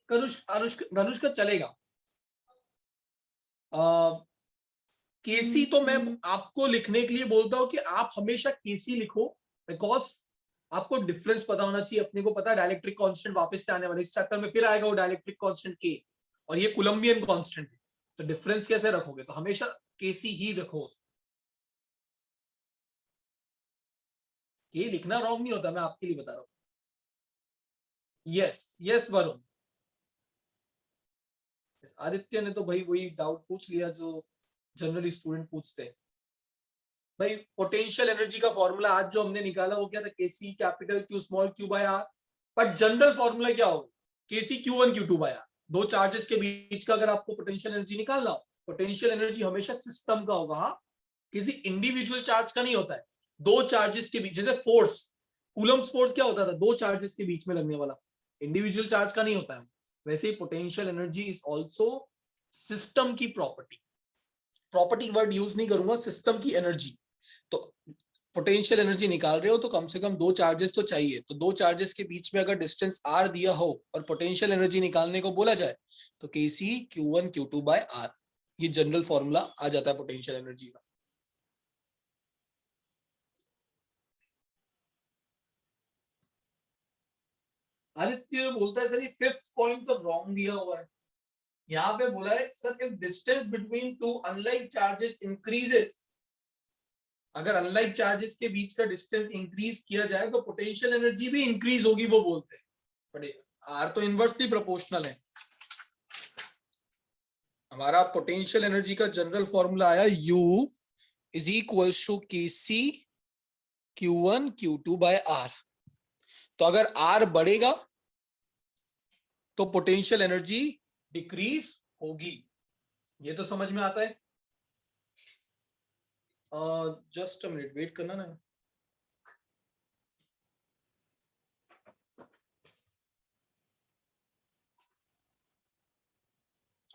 अनुष्का चलेगा। केसी तो मैं आपको लिखने के लिए बोलता हूं कि आप हमेशा केसी लिखो, बिकॉज आपको डिफरेंस पता होना चाहिए। अपने को पता है डायलेक्ट्रिक कांस्टेंट वापस से आने वाले इस चैप्टर में फिर आएगा वो डायलेक्ट्रिक कांस्टेंट के, और ये कोलंबियन कांस्टेंट है। तो डिफरेंस कैसे रखोगे? तो हमेशा केसी ही रखो। के लिखना रॉन्ग नहीं होता, मैं आपके लिए बता रहा हूँ। Yes yes Varun. आदित्य ने तो भाई वही डाउट पूछ लिया जो जनरली स्टूडेंट पूछते हैं। भाई पोटेंशियल एनर्जी का फॉर्मूला आज जो हमने निकाला वो क्या था? K C capital Q small Q by R. But general formula क्या होगा? K C Q one Q two by R. दो चार्जेस के बीच का अगर आपको पोटेंशियल एनर्जी निकालना हो, पोटेंशियल एनर्जी हमेशा सिस्टम का होगा, हाँ, किसी इंडिविजुअल चार्ज का नहीं होता है। दो चार्जेस के बीच, जैसे फोर्स, कूलम्स फोर्स क्या होता था? दो चार्जेस के बीच में लगने वाला, इंडिविजुअल चार्ज का नहीं होता है। वैसे ही potential energy is also system की प्रॉपर्टी। प्रॉपर्टी वर्ड यूज नहीं करूंगा, सिस्टम की एनर्जी। तो पोटेंशियल एनर्जी निकाल रहे हो तो कम से कम दो चार्जेस तो चाहिए। तो दो चार्जेस के बीच में अगर डिस्टेंस आर दिया हो और पोटेंशियल एनर्जी निकालने को बोला जाए तो K C Q one Q two by R, ये जनरल फॉर्मूला आ जाता है पोटेंशियल एनर्जी का। आदित्य बोलता है सर ये 5th पॉइंट तो रॉन्ग दिया हुआ है। यहाँ पे बोला है sir if distance between two unlike charges increases, अगर अनलाइक चार्जेस के बीच का डिस्टेंस इंक्रीज किया जाए तो पोटेंशियल एनर्जी भी इंक्रीज होगी, वो बोलते हैं। बट आर तो इनवर्सली प्रोपोर्शनल है। हमारा पोटेंशियल एनर्जी का जनरल फॉर्मूला आया U is equal to K C Q one Q two by R. तो अगर आर बढ़ेगा तो पोटेंशियल एनर्जी डिक्रीज होगी। ये तो समझ में आता है। जस्ट अ मिनट वेट करना ना।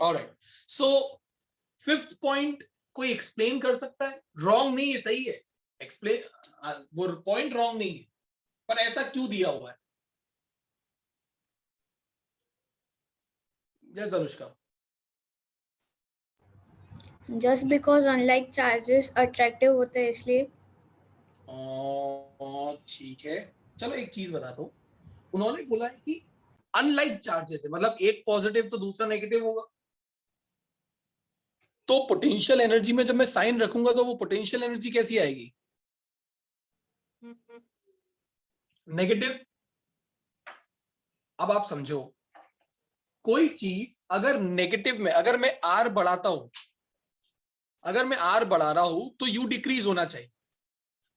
ऑलराइट, सो फिफ्थ पॉइंट कोई एक्सप्लेन कर सकता है? रॉन्ग नहीं है, सही है, एक्सप्लेन, वो पॉइंट रॉन्ग नहीं है, पर ऐसा क्यों दिया हुआ है? जय Anushka. Just because unlike charges attractive होते हैं इसलिए। ठीक है, चलो एक चीज बता दो, उन्होंने बोला है कि अनलाइक चार्जेस है, मतलब एक पॉजिटिव तो दूसरा नेगेटिव होगा, तो पोटेंशियल एनर्जी में जब मैं साइन रखूंगा तो वो पोटेंशियल एनर्जी कैसी आएगी? नेगेटिव। अब आप समझो, कोई चीज अगर नेगेटिव में, अगर मैं आर बढ़ाता हूं, अगर मैं आर बढ़ा रहा हूं तो यू डिक्रीज होना चाहिए,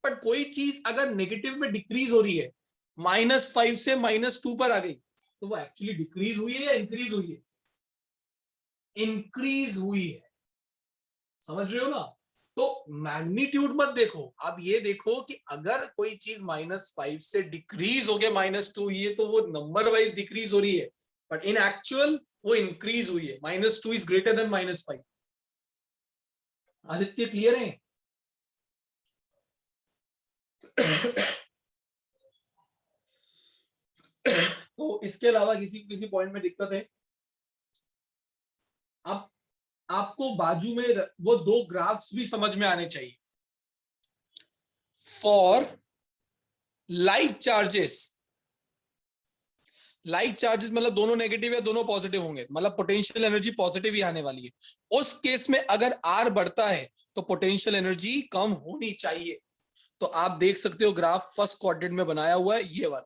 पर कोई चीज अगर नेगेटिव में डिक्रीज हो रही है, -5 से -2 पर आ गई, तो वो एक्चुअली डिक्रीज हुई है या इंक्रीज हुई है? इंक्रीज हुई है, समझ रहे हो ना? तो मैग्नीट्यूड मत देखो, अब ये देखो कि अगर कोई चीज -5 से डिक्रीज हो गया -2, ये तो वो नंबर वाइज डिक्रीज हो रही है, बट इन एक्चुअल वो इंक्रीज हुई है, -2 is greater than -5। Aditya clear है? तो इसके अलावा किसी किसी पॉइंट में दिक्कत है? अब आपको बाजू में वो दो ग्राफ्स भी समझ में आने चाहिए। For like charges, like charges मतलब दोनों नेगेटिव या दोनों पॉजिटिव होंगे, मतलब पोटेंशियल एनर्जी पॉजिटिव ही आने वाली है। उस केस में अगर आर बढ़ता है तो पोटेंशियल एनर्जी कम होनी चाहिए। तो आप देख सकते हो ग्राफ फर्स्ट क्वाड्रेंट में बनाया हुआ है ये वाला,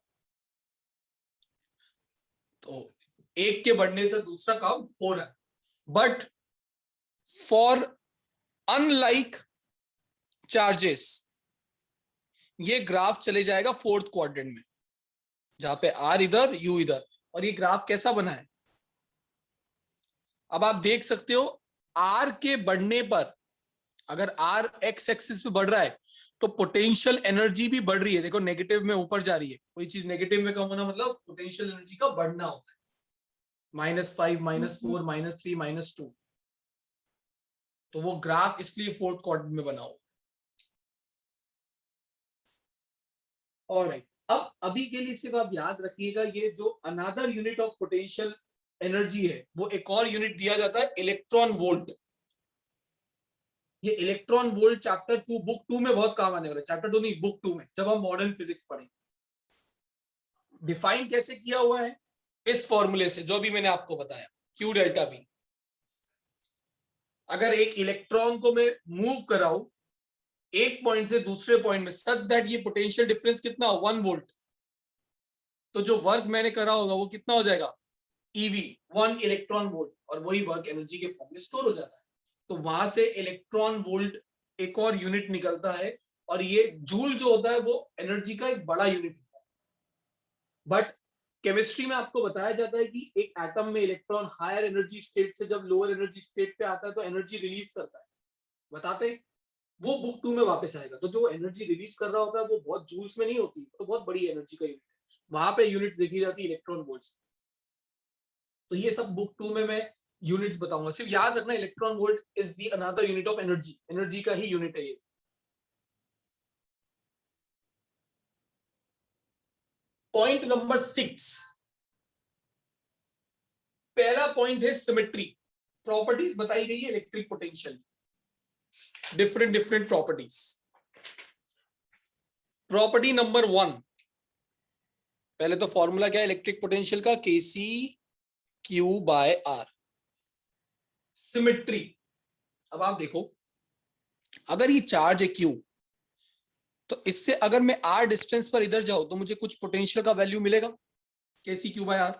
तो एक के बढ़ने से दूसरा काम हो रहा है, बट फॉर अनलाइक चार्जेस ये ग्राफ चले जाएगा फोर्थ क्वाड्रेंट में, जहां पे आर इधर यू इधर, और ये ग्राफ कैसा बना है? अब आप देख सकते हो आर के बढ़ने पर, अगर आर एक्स एक्सिस पे बढ़ रहा है तो पोटेंशियल एनर्जी भी बढ़ रही है। देखो नेगेटिव में ऊपर जा रही है, कोई चीज नेगेटिव में कम होना मतलब पोटेंशियल एनर्जी का बढ़ना होता है, -5 -4 -3 -2, तो वो ग्राफ इसलिए फोर्थ क्वाड्रेंट में बना हो। ऑलराइट, अब अभी के लिए सिर्फ आप याद रखिएगा, ये जो another unit of potential energy है, वो एक और यूनिट दिया जाता है इलेक्ट्रॉन वोल्ट। ये इलेक्ट्रॉन वोल्ट चैप्टर 2 बुक 2 में बहुत काम आने वाला है, चैप्टर 2 नहीं बुक 2 में, जब हम मॉडर्न फिजिक्स पढ़ेंगे। डिफाइन कैसे किया हुआ है? इस फॉर्मूले से जो भी मैंने आपको बताया, Q डेल्टा V। अगर एक इलेक्ट्रॉन को मैं मूव कराऊं एक पॉइंट से दूसरे पॉइंट में सच दैट ये पोटेंशियल डिफरेंस कितना 1 वोल्ट, तो जो वर्क मैंने करा होगा वो कितना हो जाएगा? EV, 1 इलेक्ट्रॉन वोल्ट, और वही वर्क एनर्जी के फॉर्म में स्टोर हो जाता है। तो वहां से इलेक्ट्रॉन वोल्ट एक और यूनिट निकलता है, और ये जूल जो होता है वो एनर्जी का एक बड़ा यूनिट होता है। बट केमिस्ट्री में आपको बताया जाता है कि एक एटम में इलेक्ट्रॉन हायर एनर्जी स्टेट से जब लोअर एनर्जी स्टेट पे आता है तो एनर्जी रिलीज करता है, बताते हैं, वो बुक 2 में वापस आएगा। तो जो एनर्जी रिलीज कर रहा होता है वो बहुत जूल्स में नहीं होती, तो बहुत बड़ी एनर्जी का यूनिट है, वहां पे यूनिट देखी जाती है इलेक्ट्रॉन वोल्ट्स। तो ये सब बुक 2 में मैं यूनिट्स बताऊंगा, सिर्फ याद रखना electron volt is the another unit of energy, energy का ही यूनिट है ये। पॉइंट नंबर 6, पहला पॉइंट है सिमेट्री। प्रॉपर्टीज बताई गई है electric potential, different different properties. Property number 1, पहले तो फॉर्मूला क्या है इलेक्ट्रिक पोटेंशियल का? Kc Q/R, symmetry. अब आप देखो, अगर ये चार्ज है Q, तो इससे अगर मैं R डिस्टेंस पर इधर जाऊं तो मुझे कुछ पोटेंशियल का वैल्यू मिलेगा Kc Q/R,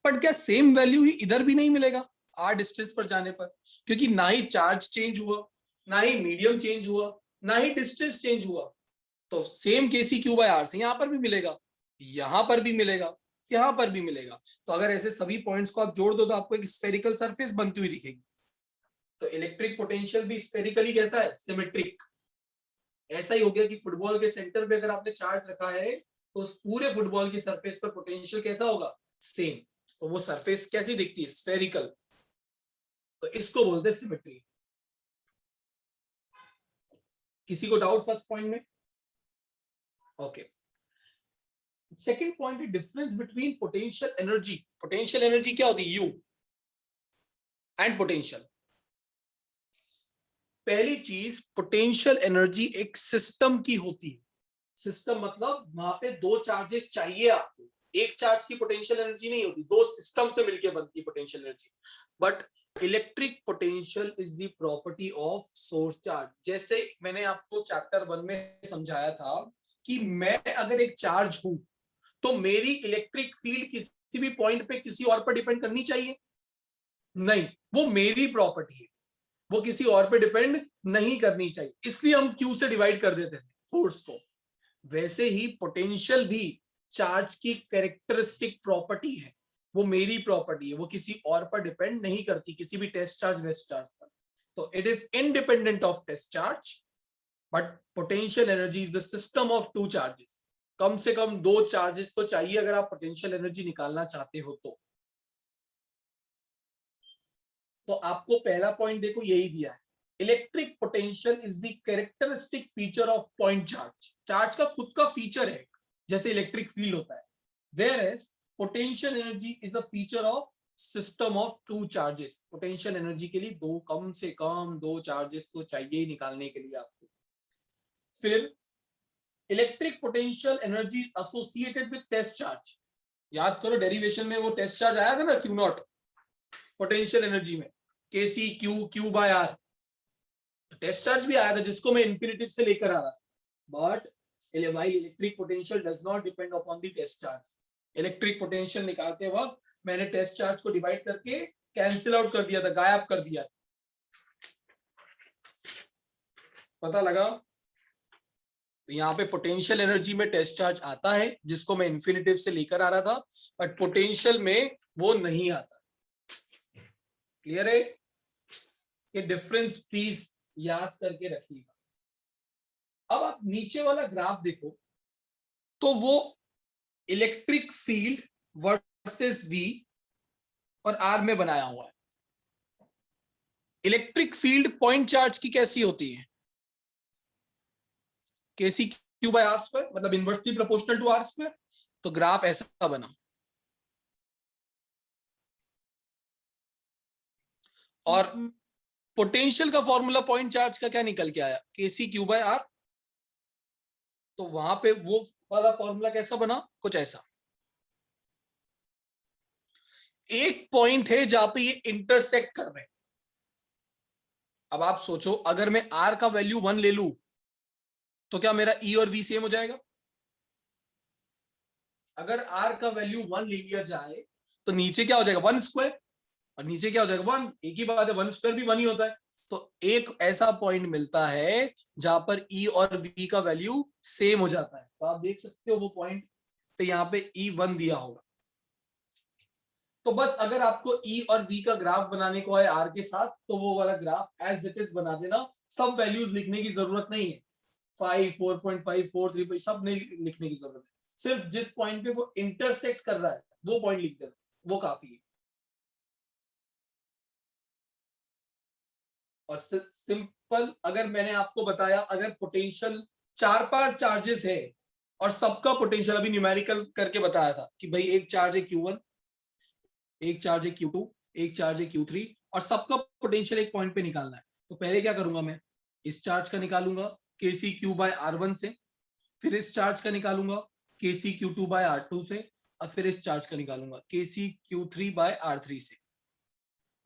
बट क्या सेम वैल्यू ही इधर भी नहीं मिलेगा R डिस्टेंस पर जाने पर? क्योंकि ना ही चार्ज चेंज हुआ, ना ही मीडियम चेंज हुआ, ना ही डिस्टेंस चेंज हुआ, तो सेम Kc Q/R से यहां पर भी मिलेगा, यहां पर भी मिलेगा, यहां पर भी मिलेगा। तो अगर ऐसे सभी पॉइंट्स को आप जोड़ दो तो आपको एक स्फेरिकल सरफेस बनती हुई दिखेगी। तो इलेक्ट्रिक पोटेंशियल भी स्फेरिकली कैसा है? सिमेट्रिक। ऐसा ही हो गया कि फुटबॉल के सेंटर पे अगर आपने चार्ज रखा है तो उस पूरे फुटबॉल की सरफेस पर पोटेंशियल कैसा होगा? सेम। तो वो सरफेस कैसी दिखती है? स्फेरिकल। तो इसको बोलते हैं सिमेट्री। किसी को डाउट फर्स्ट पॉइंट में? ओके। सेकंड पॉइंट है difference between potential energy. Potential energy क्या होती है? You and potential. पहली चीज, पोटेंशियल एनर्जी एक सिस्टम की होती है। सिस्टम मतलब वहां पे दो चार्जेस चाहिए आपको, एक चार्ज की पोटेंशियल एनर्जी नहीं होती, दो सिस्टम से मिलकर बनती है potential energy. But electric potential is the property of source charge. जैसे मैंने आपको चैप्टर 1 में समझाया था कि मैं अगर एक चार्ज हूं तो मेरी इलेक्ट्रिक फील्ड किसी भी पॉइंट पे किसी और पर डिपेंड करनी चाहिए? नहीं, वो मेरी प्रॉपर्टी है, वो किसी और पे डिपेंड नहीं करनी चाहिए, इसलिए हम क्यू से डिवाइड कर देते हैं फोर्स को। वैसे ही पोटेंशियल भी चार्ज की कैरेक्टरिस्टिक प्रॉपर्टी है, वो मेरी प्रॉपर्टी है, वो किसी और पर डिपेंड नहीं करती, किसी भी टेस्ट चार्ज वेस्ट चार्ज पर। तो it is independent of test charge, but potential energy is the system of two charges. कम से कम दो चार्जेस तो चाहिए अगर आप पोटेंशियल एनर्जी निकालना चाहते हो तो आपको पहला पॉइंट देखो यही दिया है, electric potential is the characteristic feature of point charge. Charge का खुद का फीचर है, जैसे इलेक्ट्रिक फील्ड होता है, whereas potential energy is the feature of system of two charges. Potential energy के लिए दो, कम से कम दो चार्जेस तो चाहिए ही निकालने के लिए आपको। फिर electric potential energy associated with test charge. याद करो डेरिवेशन में वो टेस्ट चार्ज आया था ना, क्यू नॉट, पोटेंशियल एनर्जी में K C Q Q by R, test charge भी आया था जिसको मैं इंफिनिटिव से लेकर आ रहा था। But electric potential does not depend upon the test charge. Electric potential निकालते वक्त मैंने टेस्ट चार्ज को डिवाइड करके कैंसिल आउट कर दिया था, गायब कर दिया था। पता लगा? तो यहाँ पे पोटेंशियल एनर्जी में टेस्ट चार्ज आता है जिसको मैं इंफिनिटिव से लेकर आ रहा था, बट पोटेंशियल में वो नहीं आता। क्लियर है? ये डिफरेंस प्लीज याद करके रखिएगा। अब आप नीचे वाला ग्राफ देखो तो वो इलेक्ट्रिक फील्ड वर्सेस वी और आर में बनाया हुआ है। इलेक्ट्रिक फील्ड पॉइंट चार्ज की कैसी होती है? K C Q by R square, मतलब inversely proportional to R square. तो ग्राफ ऐसा बना, और पोटेंशियल का फॉर्मूला पॉइंट चार्ज का क्या निकल के आया? केसी क्यू बाय आर। तो वहां पे वो वाला फॉर्मूला कैसा बना? कुछ ऐसा। एक पॉइंट है जहां पे ये इंटरसेक्ट कर रहे हैं। अब आप सोचो, अगर मैं आर का वैल्यू 1 ले लूं तो क्या मेरा ई और वी सेम हो जाएगा? अगर आर का वैल्यू 1 ले लिया जाए तो नीचे क्या हो जाएगा? 1 स्क्वायर, और नीचे क्या हो जाएगा? 1। एक ही बात है, 1 स्क्वायर भी 1 ही होता है। तो एक ऐसा पॉइंट मिलता है जहां पर ई और वी का वैल्यू सेम हो जाता है। तो आप देख सकते हो वो पॉइंट पे यहाँ पे E1 दिया होगा। तो बस अगर आपको ई और वी का ग्राफ बनाने को है आर के साथ, तो वो वाला ग्राफ एज इट इज बना देना। सब वैल्यूज लिखने की जरूरत नहीं है, 5, 4.5, 4, 3 सब नहीं लिखने की जरूरत है। सिर्फ जिस पॉइंट पे वो इंटरसेक्ट कर रहा है वो पॉइंट लिख देना, वो काफी है। और सिंपल, अगर मैंने आपको बताया अगर पोटेंशियल 4 चार्जेस है और सबका पोटेंशियल अभी न्यूमेरिकल करके बताया था कि भाई एक चार्ज है Q1, एक चार्ज है Q2, एक चार्ज है Q3, और सबका पोटेंशियल एक पॉइंट पे निकालना है। तो पहले क्या करूंगा, मैं इस चार्ज का निकालूंगा KCQ/R1 से, फिर इस चार्ज का निकालूंगा KCQ2/R2 से, और फिर इस चार्ज का निकालूंगा KCQ3/R3 से,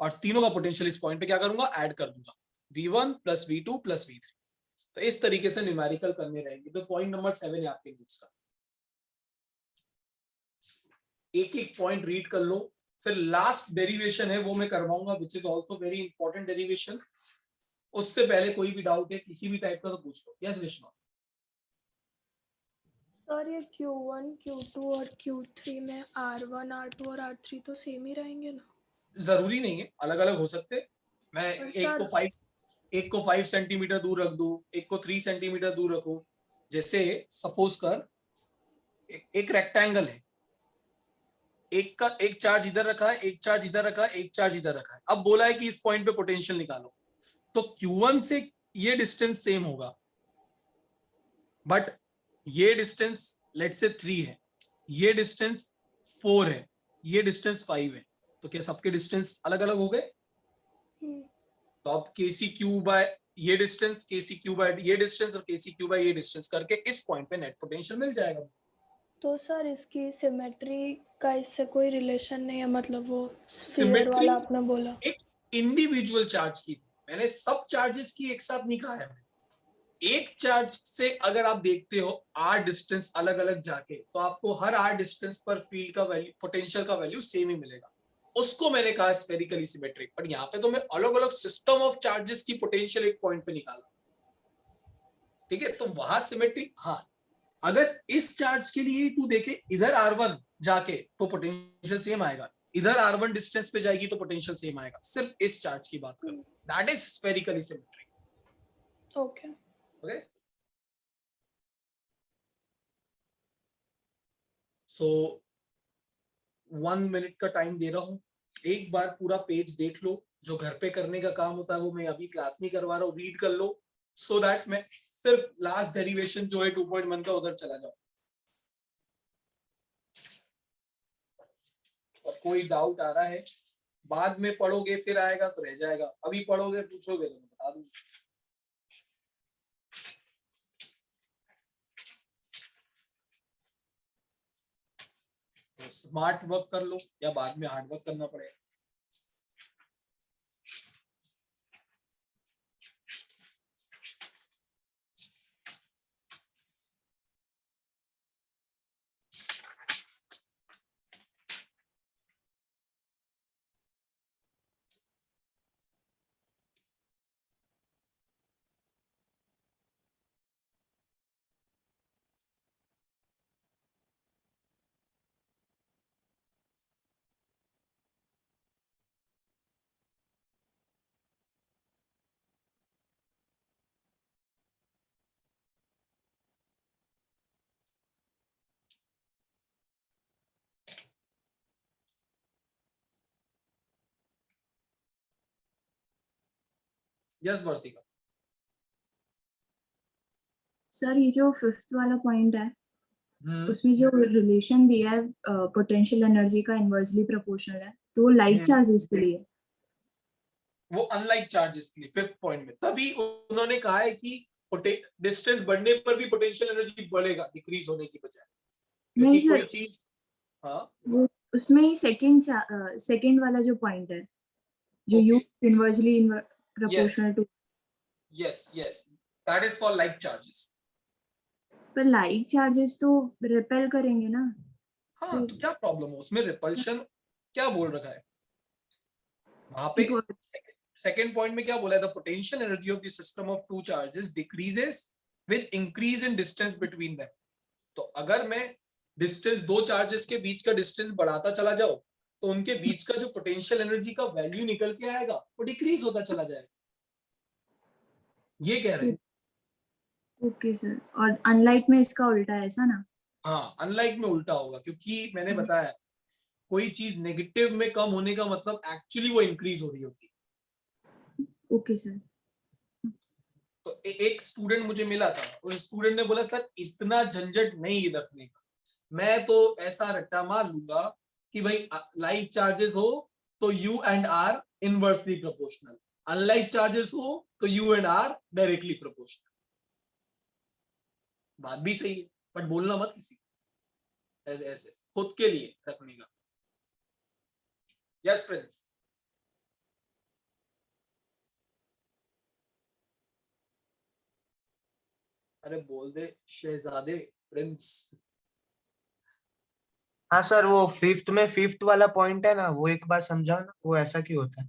और तीनों का पोटेंशियल इस पॉइंट पे क्या करूंगा? ऐड कर दूंगा, V1 + V2 + V3। तो इस तरीके से न्यूमेरिकल करने रहेंगे। तो पॉइंट नंबर 7 है आपके बुक्स का। एक एक पॉइंट रीड कर लो। फिर लास्ट डेरिवेशन है वो मैं करवाऊंगा, which is also very important derivation. उससे पहले कोई भी डाउट है किसी भी टाइप का तो पूछ लो। यस विष्णु? सर ये Q1, Q2 और Q3 में R1, R2 और R3 तो सेम ही रहेंगे ना? जरूरी नहीं है, अलग अलग हो सकते। मैं एक को 5 सेंटीमीटर दूर रख दूं, एक को 3 सेंटीमीटर दूर रखूं। जैसे सपोज कर एक रेक्टेंगल है, एक चार्ज इधर रखा है, एक चार्ज इधर रखा है, एक चार्ज इधर रखा है। अब बोला है कि इस पॉइंट पे पोटेंशियल निकालो, तो Q1 से ये डिस्टेंस सेम होगा, बट ये डिस्टेंस लेट से 3 है, ये डिस्टेंस 4 है, ये डिस्टेंस 5 है, तो क्या सबके डिस्टेंस अलग अलग हो गए? तो अब KCQ बाय ये डिस्टेंस, KCQ बाय ये डिस्टेंस और KCQ बाय ये डिस्टेंस करके इस पॉइंट पे नेट पोटेंशियल मिल जाएगा। तो सर इसकी सिमेट्री का इससे कोई रिलेशन नहीं है, मतलब वो स्फीयर सिमेट्री वाला आपने बोला। एक इंडिविजुअल चार्ज की, मैंने सब चार्जेस की एक साथ नहीं कहा है। एक चार्ज से अगर आप देखते हो r डिस्टेंस अलग अलग जाके, तो आपको हर r डिस्टेंस पर फील्ड का वैल्यू, पोटेंशियल का वैल्यू सेम ही मिलेगा, उसको मैंने कहा स्फेरिकली सिमेट्रिक। पर यहाँ पे तो मैं अलग अलग सिस्टम ऑफ चार्जेस की पोटेंशियल एक पॉइंट पे निकाला, ठीक है, तो वहां सिमेट्रिक। हाँ, अगर इस चार्ज के लिए तू देखे इधर R1 जाके तो पोटेंशियल सेम आएगा, इधर R1 डिस्टेंस पे जाएगी तो पोटेंशियल सेम आएगा, सिर्फ इस चार्ज की बात करो, that is spherically symmetric. Okay. Okay, so 1 minute का टाइम दे रहा हूं, एक बार पूरा पेज देख लो, जो घर पे करने का काम होता है वो मैं अभी क्लास में करवा रहा हूँ, रीड कर लो, सो दैट मैं सिर्फ लास्ट डेरिवेशन जो है 2.1 का उधर चला जाऊं। और कोई डाउट आ रहा है बाद में पढ़ोगे फिर आएगा तो रह जाएगा, अभी पढ़ोगे पूछोगे तो मैं बता दूंगा। तो स्मार्ट वर्क कर लो या बाद में हार्ड वर्क करना पड़ेगा। यस वर्तिका। सर ये जो 5th वाला पॉइंट है उसमें जो रिलेशन दिया है पोटेंशियल एनर्जी का इनवर्सली प्रोपोर्शनल है, तो वो लाइक चार्जेस के लिए, वो अनलाइक चार्जेस के लिए 5th पॉइंट में, तभी उन्होंने कहा है कि डिस्टेंस बढ़ने पर भी पोटेंशियल एनर्जी बढ़ेगा डिक्रीज होने की बजाय, क्योंकि नहीं कोई सर, चीज। हाँ, वो उसमें ही सेकंड वाला जो पॉइंट है जो Okay. U inversely proportional to, yes that is for like charges. पर लाइक चार्जेस तो रिपेल करेंगे ना। हाँ, तो क्या प्रॉब्लम है उसमें? रिपल्शन क्या बोल रखा है वहां पे? सेकंड पॉइंट में क्या बोला है? The potential energy of the system of two charges decreases with increase in distance between them. तो अगर मैं डिस्टेंस, दो चार्जेस के बीच का डिस्टेंस बढ़ाता चला जाऊं, तो उनके बीच का जो पोटेंशियल एनर्जी का वैल्यू निकल के आएगा वो डिक्रीज होता चला जाएगा, ये कह रहे हैं। ओके सर, और अनलाइक में इसका उल्टा है ऐसा ना? हाँ, अनलाइक में उल्टा होगा, क्योंकि मैंने बताया कोई चीज नेगेटिव में कम होने का मतलब एक्चुअली वो इंक्रीज हो रही होती है। Okay sir. तो एक स्टूडेंट मुझे मिला था, उस स्टूडेंट ने बोला सर इतना झंझट नहीं रखने का, मैं तो ऐसा रट्टा मार लूंगा कि भाई लाइक चार्जेस हो तो U and R inversely proportional, unlike charges हो तो U and R directly proportional. बात भी सही है, बट बोलना मत किसी को, ऐसे ऐसे खुद के लिए रखने का। Yes Prince. अरे बोल दे शहजादे, प्रिंस। हाँ सर, वो 5th में 5th वाला पॉइंट है ना, वो एक बार समझाओ ना, वो ऐसा क्यों होता है?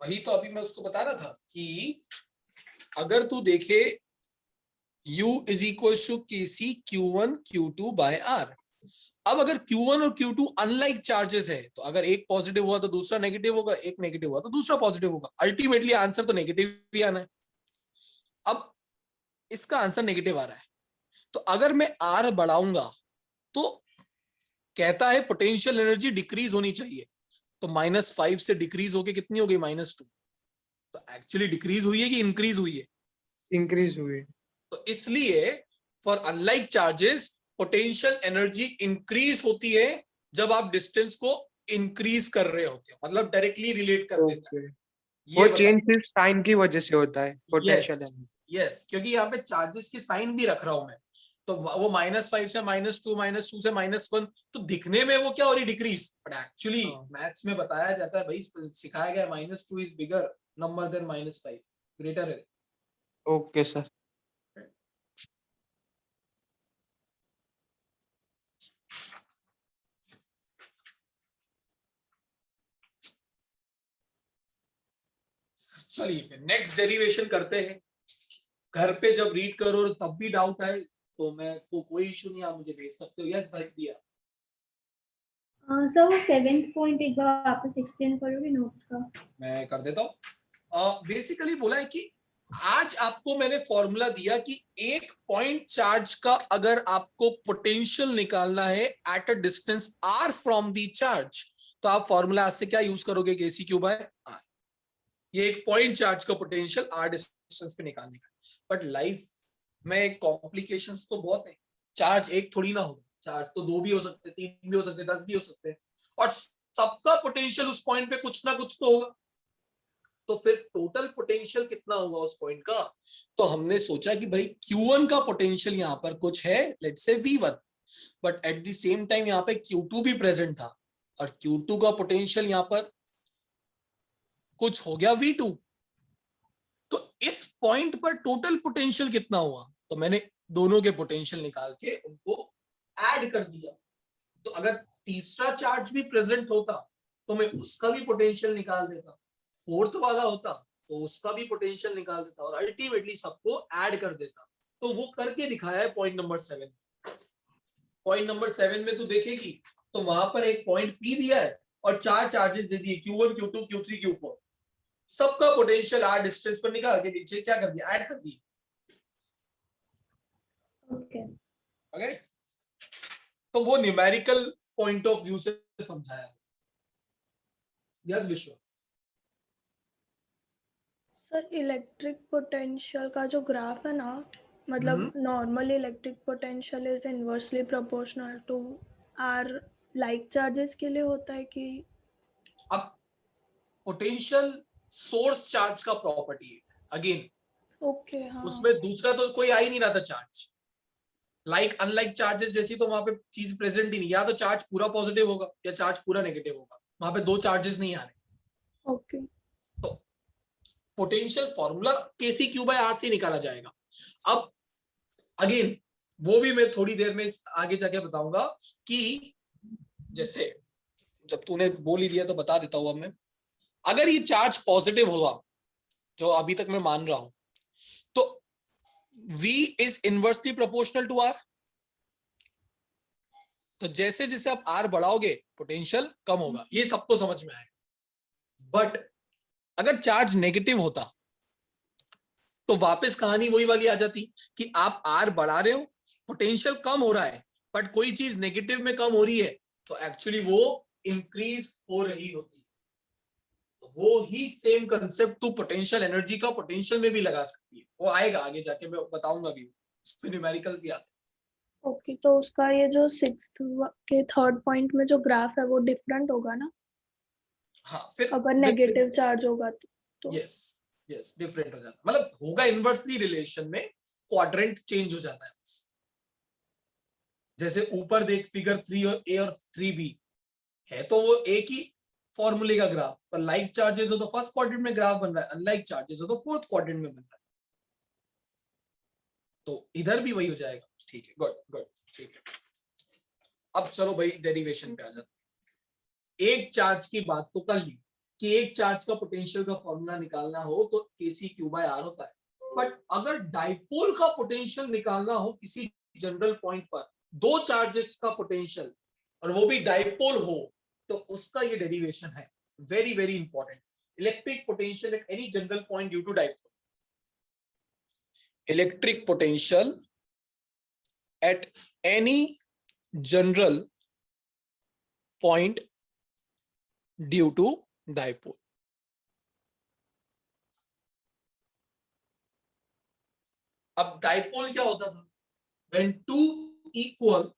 वही तो अभी मैं उसको बता रहा था कि अगर तू देखे U is equal to KC Q1 Q2 by R। अब अगर Q1 और Q2 अनलाइक चार्जेस है, तो अगर एक पॉजिटिव हुआ तो दूसरा नेगेटिव होगा, एक नेगेटिव हुआ तो दूसरा पॉजिटिव होगा, अल्टीमेटली आंसर तो नेगेटिव ही आना है। अब इसका आंसर नेगेटिव आ रहा है, तो अगर मैं R बढ़ाऊंगा तो कहता है पोटेंशियल एनर्जी डिक्रीज होनी चाहिए, तो -5 से डिक्रीज होके कितनी हो गई -2, तो एक्चुअली डिक्रीज हुई है कि इंक्रीज हुई है? इंक्रीज हुई। तो इसलिए for unlike charges potential energy increase होती है जब आप डिस्टेंस को इंक्रीज कर रहे होते हो, मतलब डायरेक्टली रिलेट कर देता है। वो ये चेंज सिर्फ साइन की वजह से होता है, पोटेंशियल यस एनर्जी। यस, क्योंकि यहाँ पे चार्जेस की साइन भी रख रहा हूं मैं, तो वो -5 से -2, -2 से -1, तो दिखने में वो क्या हो रही, डिक्रीज, बट एक्चुअली मैथ्स में बताया जाता है भाई, सिखाया गया -2 is bigger number than -5, greater है। Okay sir. चलिए फिर नेक्स्ट डेरिवेशन करते हैं। घर पे जब रीड करो तब भी डाउट आए तो मैं को कोई इशू नहीं, आप मुझे भेज सकते हो। यस भाई दिया। सर वो 7th पॉइंट एक बार वापस एक्सप्लेन करोगे नोट्स का? मैं कर देता हूँ। बेसिकली बोला है कि आज आपको मैंने फॉर्मूला दिया कि एक पॉइंट चार्ज का अगर आपको पोटेंशियल निकालना है eight a distance r from the charge, तो आप फॉर्मूला आज से क्या यूज करोगे, kc⁻r। ये एक पॉइंट चार्ज का पोटेंशियल r डिस्टेंस पे निकालने का। बट लाइफ में कॉम्प्लिकेशंस तो बहुत है, चार्ज एक थोड़ी ना होगा, चार्ज तो 2 भी हो सकते हैं, 3 भी हो सकते हैं, 10 भी हो सकते हैं, और सबका पोटेंशियल उस पॉइंट पे कुछ ना कुछ तो होगा। तो फिर टोटल पोटेंशियल कितना होगा उस पॉइंट का? तो हमने सोचा कि भाई Q1 का पोटेंशियल यहाँ पर कुछ है, let's say V1, but at the same time यहाँ पे Q2 भी प्रेजेंट था, और Q2 का पोटेंशियल यहाँ पर कुछ हो गया V2। तो इस पॉइंट पर टोटल पोटेंशियल कितना हुआ? तो मैंने दोनों के पोटेंशियल निकाल के उनको ऐड कर दिया। तो अगर तीसरा चार्ज भी प्रेजेंट होता तो मैं उसका भी पोटेंशियल निकाल देता, फोर्थ वाला होता तो उसका भी पोटेंशियल निकाल देता, और अल्टीमेटली सबको ऐड कर देता। तो वो करके दिखाया है पॉइंट नंबर 7। पॉइंट नंबर 7 में तू देखेगी तो वहां पर एक पॉइंट P दिया है और 4 चार्जेस दे दिए, Q1 Q2 Q3 Q4। सबका पोटेंशियल r डिस्टेंस पर निकाल के नीचे क्या कर दिया, ऐड कर दिया। ओके ओके, तो वो न्यूमेरिकल पॉइंट ऑफ व्यू से समझाया। यस विश्व। सर इलेक्ट्रिक पोटेंशियल का जो ग्राफ है ना, मतलब normal electric potential is inversely proportional to R like charges के लिए होता है कि? अब पोटेंशियल सोर्स चार्ज का प्रॉपर्टी है अगेन। ओके हाँ, उसमें दूसरा तो कोई आ ही नहीं रहा था चार्ज, लाइक अनलाइक चार्जेस जैसी तो वहां पे चीज प्रेजेंट ही नहीं, या तो चार्ज पूरा पॉजिटिव होगा या चार्ज पूरा नेगेटिव होगा, वहां पे दो चार्जेस नहीं आ रहे। ओके तो पोटेंशियल फॉर्मूला kc⁻r से निकाला जाएगा। अब अगेन वो भी मैं थोड़ी देर में आगे जाके बताऊंगा कि जैसे जब तूने बोल ही दिया तो बता देता हूं। मैं अगर ये चार्ज पॉजिटिव होगा जो अभी तक मैं मान रहा हूं, तो V is inversely proportional to R। तो जैसे जैसे आप R बढ़ाओगे पोटेंशियल कम होगा, ये सबको समझ में आएगा। बट अगर चार्ज नेगेटिव होता तो वापस कहानी वही वाली आ जाती कि आप R बढ़ा रहे हो, पोटेंशियल कम हो रहा है, बट कोई चीज नेगेटिव में कम हो रही है तो एक्चुअली वो इंक्रीज हो रही होती। तो वो ही सेम कंसेप्ट तू पोटेंशियल एनर्जी का पोटेंशियल में भी लगा सकती है, वो आएगा आगे जाके, मैं बताऊंगा भी, उस पे न्यूमेरिकल भी आते हैं। ओके, तो उसका ये जो 6th के 3rd पॉइंट में जो ग्राफ है वो डिफरेंट होगा ना? हाँ, फिर अगर नेगेटिव चार्ज होगा तो यस यस डिफरेंट हो जाता है, मतलब होगा इनवर्सली रिलेशन में, क्वाड्रेंट चेंज हो जाता है बस। जैसे ऊपर देख फिगर 3 और A और 3B है, तो वो एक ही फॉर्मूले का ग्राफ, पर लाइक चार्जेस हो तो फर्स्ट क्वाड्रेंट में ग्राफ बन रहा है, अनलाइक चार्जेस हो तो फोर्थ क्वाड्रेंट में बन रहा है। तो इधर भी वही हो जाएगा। ठीक है, गुड गुड, ठीक है। अब चलो भाई डेरिवेशन पे आ जाते हैं। एक चार्ज की बात तो कर ली कि एक चार्ज का पोटेंशियल का फॉर्मूला निकालना हो तो kc⁻r होता है। बट अगर डाइपोल का पोटेंशियल निकालना हो किसी जनरल पॉइंट पर, दो चार्जेस का पोटेंशियल और वो भी डाइपोल हो, तो उसका ये डेरिवेशन है, very very important. Electric potential at any general point due to dipole. इलेक्ट्रिक पोटेंशियल एट एनी जनरल point due to dipole. अब डाइपोल क्या होता था? When two equal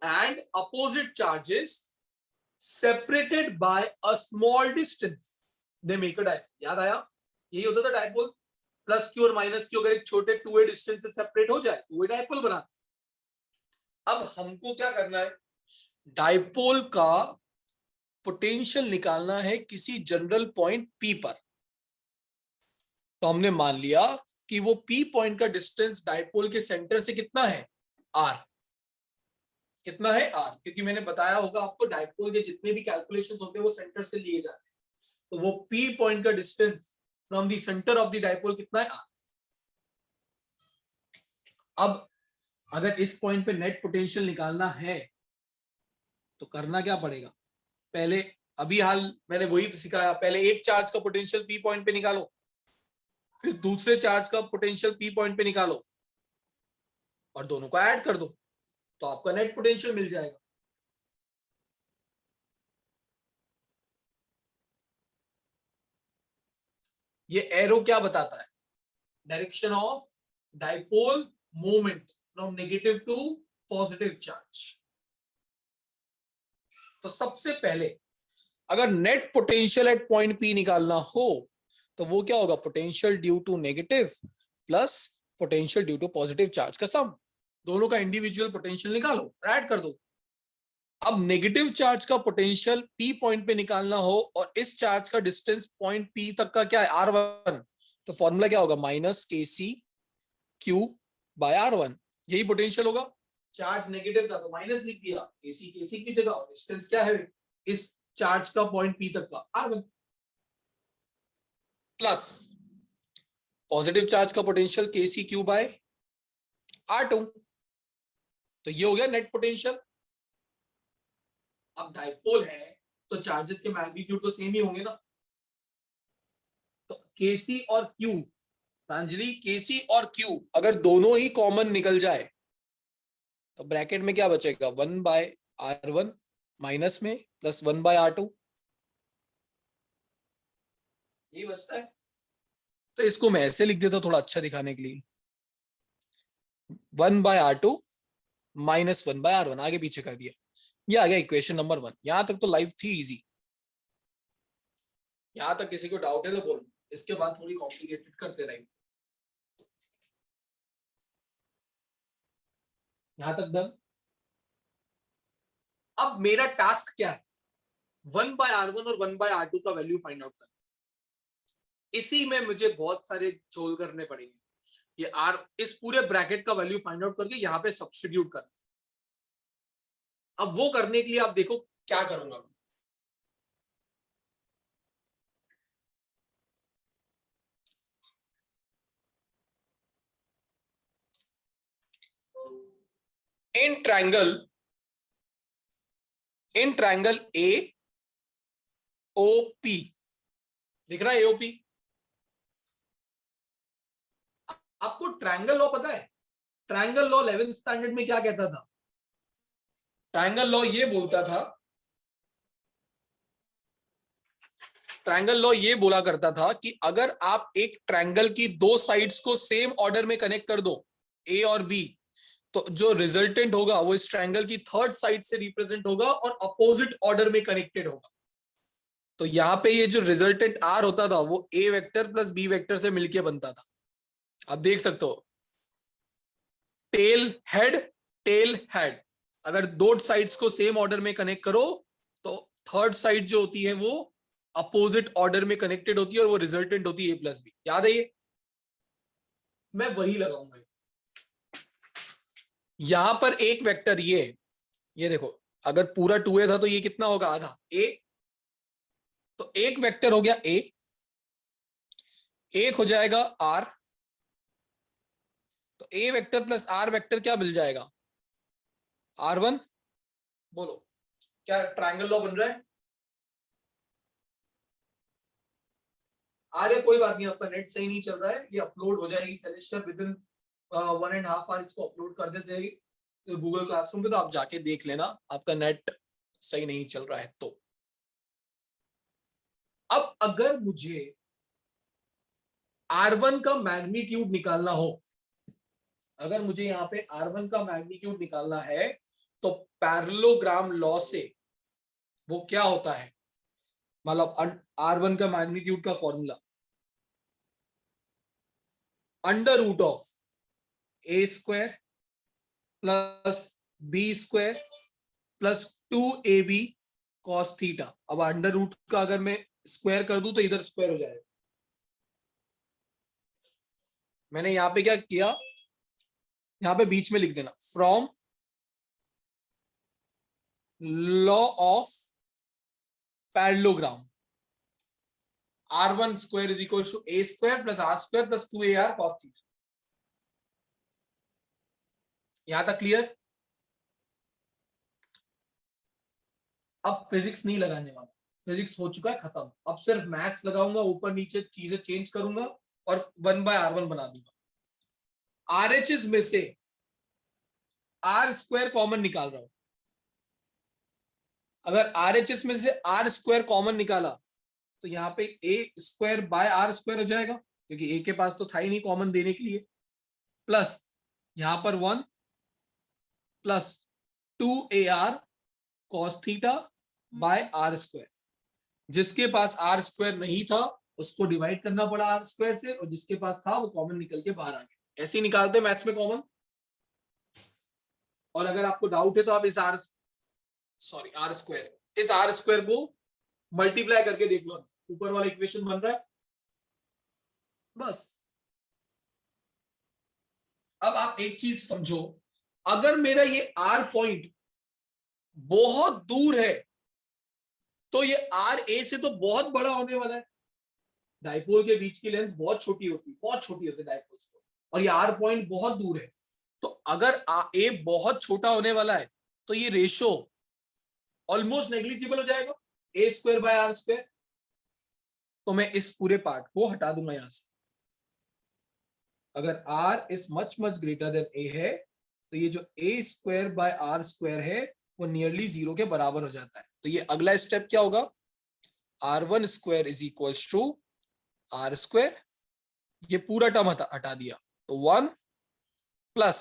and opposite charges separated by a small distance they make a dipole. याद आया? यही होता था डाइपोल. प्लस क्यू और माइनस क्यू अगर एक छोटे टू वे डिस्टेंस से सेपरेट हो जाए तो वो डाइपोल बनाते. अब हमको क्या करना है? डाइपोल का पोटेंशियल निकालना है किसी जनरल पॉइंट P पर. तो हमने मान लिया कि वो P पॉइंट का डिस्टेंस डाइपोल के सेंटर से कितना है? R. कितना है? R. क्योंकि मैंने बताया होगा आपको डाइपोल के जितने भी कैलकुलेशंस होते हैं वो सेंटर से लिए जाते हैं. तो वो P पॉइंट का distance from the centre of the dipole कितना है? R. अब अगर इस पॉइंट पे नेट पोटेंशियल निकालना है तो करना क्या पड़ेगा? पहले अभी हाल मैंने वही सिखाया. पहले एक चार्ज का पोटेंशियल P पॉइंट पे निकालो, फिर दूसरे चार्ज का पोटेंशियल P पॉइंट पे निकालो और दोनों को ऐड कर दो तो आपका नेट पोटेंशियल मिल जाएगा. ये एरो क्या बताता है? Direction of dipole movement from negative to positive charge. तो सबसे पहले अगर net potential at point P निकालना हो तो वो क्या होगा? Potential due to negative plus potential due to positive charge का सम. दोनों का इंडिविजुअल पोटेंशियल निकालो, ऐड कर दो. अब नेगेटिव चार्ज का पोटेंशियल P पॉइंट पे निकालना हो और इस चार्ज का डिस्टेंस पॉइंट P तक का क्या है? R1. तो फॉर्मूला क्या होगा? Minus KC Q by R1. यही पोटेंशियल होगा. चार्ज नेगेटिव था तो माइनस लिख दिया, KC की जगह, और डिस्टेंस क्या है इस चार्ज का पॉइंट P तक का? R1. प्लस पॉजिटिव चार्ज का potential KC Q by R2. तो ये हो गया नेट पोटेंशियल. अब डाइपोल है तो चार्जेस के मैग्नीट्यूड तो सेम ही होंगे ना. तो KC और Q, प्रांजलि KC और Q अगर दोनों ही कॉमन निकल जाए तो ब्रैकेट में क्या बचेगा? 1 बाय R1 माइनस में प्लस 1 बाय R2. ये बचता है. तो इसको मैं ऐसे लिख देता थोड़ा अच्छा दिखाने के लिए. 1 bye R2 minus 1 bye R1 आगे पीछे कर दिया. ये आ गया इक्वेशन नंबर 1. यहां तक तो लाइफ थी इजी. यहां तक किसी को डाउट है तो बोलो. इसके बाद थोड़ी कॉम्प्लिकेटेड करते रहेंगे. यहां तक डन. अब मेरा टास्क क्या है? 1 बाय R1 और 1 बाय R2 का वैल्यू फाइंड आउट करना. इसी में मुझे बहुत सारे सोल्व करने पड़ेंगे. ये R इस पूरे ब्रैकेट का वैल्यू फाइंड आउट करके यहाँ पे सब्स्टिट्यूट करना. अब वो करने के लिए आप देखो क्या करूंगा. इन ट्रायंगल AOP दिख रहा है? AOP आपको ट्रायंगल लॉ पता है? ट्रायंगल लॉ 11th स्टैंडर्ड में क्या कहता था? ट्रायंगल लॉ ये बोलता था, ट्रायंगल लॉ ये बोला करता था कि अगर आप एक ट्रायंगल की दो साइड्स को सेम ऑर्डर में कनेक्ट कर दो A और B, तो जो रिजल्टेंट होगा वो इस ट्रायंगल की थर्ड साइड से रिप्रेजेंट होगा और अपोजिट ऑर्डर में कनेक्टेड होगा. तो यहाँ पे ये जो रिजल्टेंट R होता था वो A vector plus B vector से मिलके बनता था. आप देख सकते हो टेल हेड. अगर दो साइड्स को सेम ऑर्डर में कनेक्ट करो तो थर्ड साइड जो होती है वो अपोजिट ऑर्डर में कनेक्टेड होती है और वो रिजल्टेंट होती है A प्लस B. याद है ये? मैं वही लगाऊंगा. यहां पर एक वेक्टर ये देखो, अगर पूरा 2A था तो ये कितना होगा? आधा A. तो एक वेक्टर हो गया A, एक हो जाएगा R. तो A vector plus R vector क्या मिल जाएगा? R1. बोलो क्या ट्रायंगल लॉ बन रहा है? अरे कोई बात नहीं, आपका नेट सही नहीं चल रहा है. ये अपलोड हो जाएगी सेलेस्टर विद इन 1.5 आवर. इसको अपलोड कर देते हैं गूगल क्लासरूम पे, तो आप जाके देख लेना. आपका नेट सही नहीं चल रहा है तो। अब अगर मुझे R1 का मैग्नीट्यूड निकालना हो, अगर मुझे यहाँ पे R1 का मैग्नीट्यूड निकालना है तो पैरेललोग्राम लॉ से वो क्या होता है, मतलब R1 का मैग्नीट्यूड का formula under root of a square plus b square plus 2ab cos theta. अब अंडर रूट का अगर मैं स्क्वायर कर दूं तो इधर स्क्वायर हो जाएगा। मैंने यहां पे क्या किया, यहां पे बीच में लिख देना from law of parallelogram R1 square is equal to a square plus r square plus 2ar cos theta. यहां तक क्लियर? अब फिजिक्स नहीं लगाने वाला, फिजिक्स हो चुका है खत्म। अब सिर्फ मैथ्स लगाऊंगा, ऊपर नीचे चीजें चेंज करूंगा और 1/R1 बना दूंगा। RHS में से R स्क्वायर कॉमन निकाल रहा हूं। अगर RHS में से R स्क्वायर कॉमन निकाला तो यहाँ पे a square by R square हो जाएगा, क्योंकि a के पास तो था ही नहीं कॉमन देने के लिए, प्लस यहां पर 1 plus 2ar cos theta by R square. जिसके पास R स्क्वायर नहीं था उसको डिवाइड करना पड़ा R स्क्वायर से, और जिसके पास था वो कॉमन निकल के बाहर आ गया। ऐसे ही निकालते मैथ्स में कॉमन। और अगर आपको डाउट है तो आप इस R स्क्वायर को मल्टीप्लाई करके देख लो, ऊपर वाला इक्वेशन बन रहा है बस। अब आप एक चीज समझो, अगर मेरा ये R पॉइंट बहुत दूर है तो ये RA से तो बहुत बड़ा होने वाला है। डाइपोल के बीच की लेंथ बहुत छोटी होती है डाइपोल्स को, और ये R पॉइंट बहुत दूर है। तो अगर A बहुत छोटा होने वाला है तो ये रेशो ऑलमोस्ट नेग्लिजिबल हो जाएगा, a square by R square. तो मैं इस पूरे पार्ट को हटा दूंगा यहां से। अगर R is much greater than A है तो ये जो a square by R square है वो नियरली 0 के बराबर हो जाता है। तो ये अगला स्टेप क्या होगा, R1 square is equal to R square, ये पूरा टर्म हटा दिया तो 1 प्लस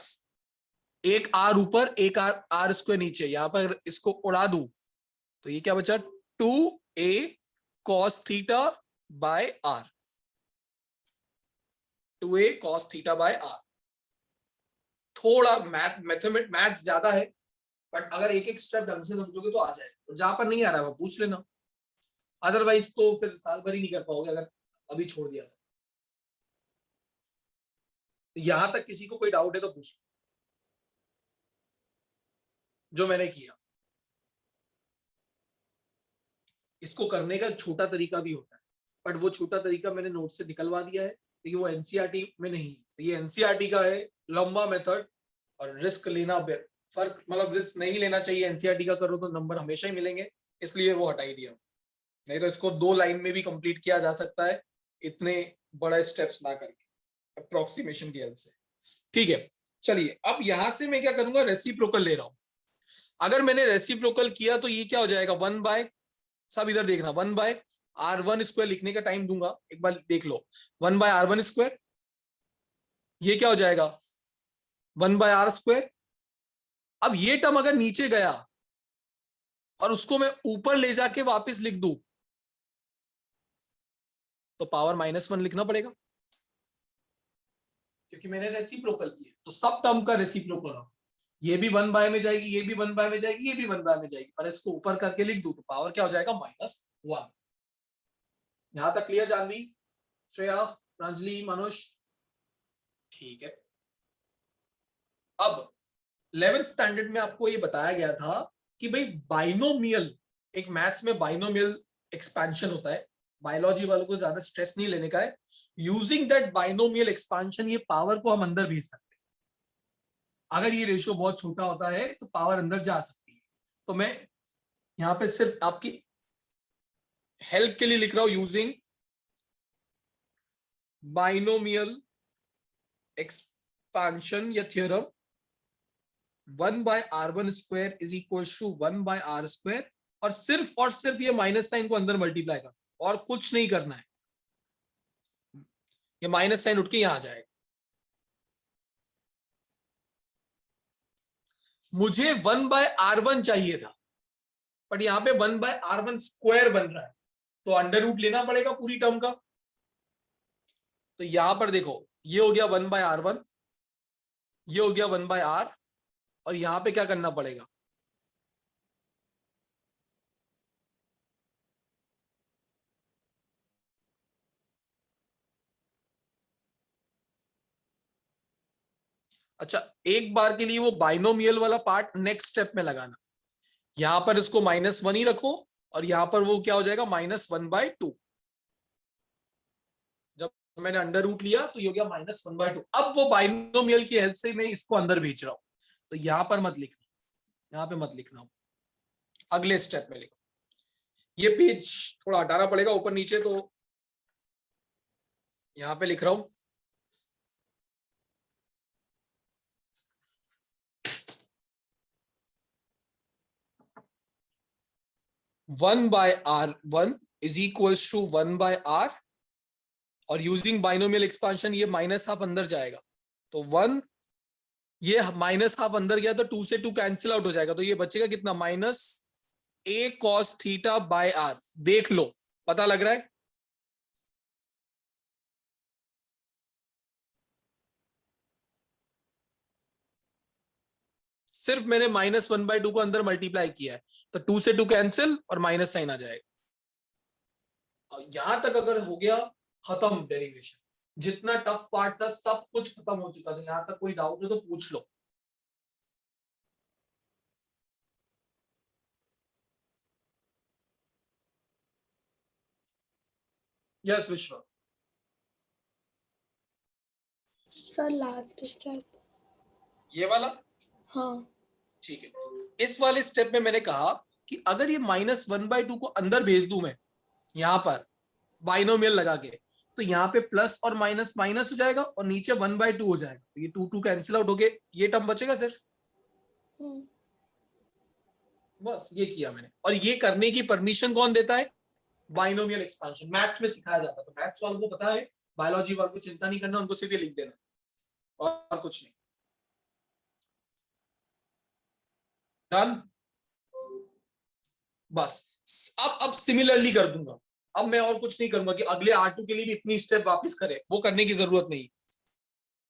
एक R ऊपर एक R स्क्वायर नीचे, यहां पर इसको उड़ा दूं तो ये क्या बचा 2a cos theta by R, 2a cos theta by R। थोड़ा मैथ ज्यादा है, बट अगर एक एक स्टेप ढंग से समझोगे तो आ जाएगा। जहां पर नहीं आ रहा है वो पूछ लेना, अदरवाइज तो फिर साल भर ही नहीं कर पाओगे अगर अभी छोड़ दिया तो। यहां तक किसी को कोई डाउट है तो पूछ लो, जो मैंने किया। इसको करने का छोटा तरीका भी होता है, बट वो छोटा तरीका मैंने नोट से निकलवा दिया है क्योंकि वो एनसीईआरटी में नहीं। तो ये एनसीईआरटी का है लंबा मेथड, और रिस्क लेना फर्क, मतलब रिस्क नहीं लेना चाहिए। एनसीईआरटी का करो तो नंबर हमेशा ही मिलेंगे, इसलिए वो हटा ही दिया। नहीं तो इसको 2 लाइन में भी कंप्लीट किया जा सकता है, इतने बड़ा स्टेप्स ना करके अप्रोक्सीमेशन की हेल्प से। ठीक है, चलिए अब यहां से मैं क्या करूंगा, रेसिप्रोकल ले रहा हूं। अगर मैंने रेसिप्रोकल किया तो ये क्या हो जाएगा, 1 बाय, सब इधर देखना, 1 बाय R1 स्क्वायर लिखने का टाइम दूंगा, एक बार देख लो, 1 बाय R1 स्क्वायर, ये क्या हो जाएगा 1 बाय R स्क्वायर। अब ये टर्म अगर नीचे गया और उसको मैं ऊपर ले जाके वापस लिख दूं तो पावर -1 लिखना पड़ेगा, क्योंकि मैंने रेसिप्रोकल किया। तो सब टर्म का रेसिप्रोकल हो, ये भी 1 बाय में जाएगी, ये भी 1 बाय में जाएगी, ये भी 1 बाय में जाएगी, पर इसको ऊपर करके लिख दूं तो पावर क्या हो जाएगा -1। यहां तक क्लियर जानवी, श्रेया, प्रांजलि, मानुष? ठीक है। अब 11th स्टैंडर्ड में आपको ये बताया गया था कि भाई बाइनोमियल, एक मैथ्स में बाइनोमियल एक्सपेंशन होता है, बायोलॉजी वालों को ज्यादा स्ट्रेस नहीं लेने का है। यूजिंग दैट बाइनोमियल एक्सपेंशन ये पावर को हम अंदर भेज सकते हैं। अगर ये रेशियो बहुत छोटा होता है तो पावर अंदर जा सकती है। तो मैं यहां पे सिर्फ आपकी हेल्प के लिए लिख रहा हूं, यूजिंग बाइनोमियल एक्सपेंशन या theorem 1/r1² is equal to 1/r², और सिर्फ ये माइनस साइन को अंदर मल्टीप्लाई कर, और कुछ नहीं करना है। ये माइनस साइन उठ के यहां आ जाएगा। मुझे 1/r1 चाहिए था, बट यहां पे 1/r1² बन रहा है, तो अंडर रूट लेना पड़ेगा पूरी टर्म का। तो यहां पर देखो, ये हो गया 1/r1, ये हो गया 1/r, और यहां पे क्या करना पड़ेगा, अच्छा एक बार के लिए वो बाइनोमियल वाला पार्ट नेक्स्ट स्टेप में लगाना। यहां पर इसको -1 ही रखो, और यहां पर वो क्या हो जाएगा -1/2। जब मैंने अंडर रूट लिया तो ये हो गया -1/2। अब वो बाइनोमियल की हेल्प से मैं इसको अंदर भेज रहा हूं, तो यहां पर मत लिखना, यहां पे मत लिखना, अगले स्टेप में लिखो। ये पेज थोड़ा हटाना पड़ेगा ऊपर नीचे, तो यहां पे लिख रहा हूं 1/r1 is equals to 1/r, और यूजिंग बाइनोमियल एक्सपांशन ये -½ अंदर जाएगा, तो 1, ये -½ अंदर गया तो 2 से 2 कैंसिल आउट हो जाएगा, तो ये बचेगा कितना -a cos θ/r। देख लो, पता लग रहा है? सिर्फ मैंने -1/2 को अंदर मल्टीप्लाई किया है, तो 2 से 2 कैंसिल और माइनस साइन आ जाएगा। यहां तक अगर हो गया खत्म डेरिवेशन, जितना टफ पार्ट था सब कुछ खत्म हो चुका था। यहां तक कोई डाउट है तो पूछ लो। यस विश्व। सर लास्ट स्टेप ये वाला, हाँ ठीक है। इस वाले स्टेप में मैंने कहा कि अगर ये -1/2 को अंदर भेज दूं मैं यहां पर बाइनोमियल लगा के, तो यहाँ पे प्लस और माइनस माइनस हो जाएगा, और नीचे 1/2 हो जाएगा, तो ये 2 कैंसिल आउट हो गए, ये टर्म बचेगा सिर्फ। बस ये किया मैंने। और ये करने की परमिशन कौन देता है? Binomial expansion. मैथ्स में सिखाया जाता है, तो मैथ्स वालों को पता है, बायोलॉजी वालों को चिंता नहीं करना, उनको सिर्फ ये लिख देना और कुछ नहीं। डन। बस अब सिमिलरली कर दूंगा। अब मैं और कुछ नहीं करूंगा कि अगले R2 के लिए भी इतनी स्टेप वापस करे, वो करने की जरूरत नहीं।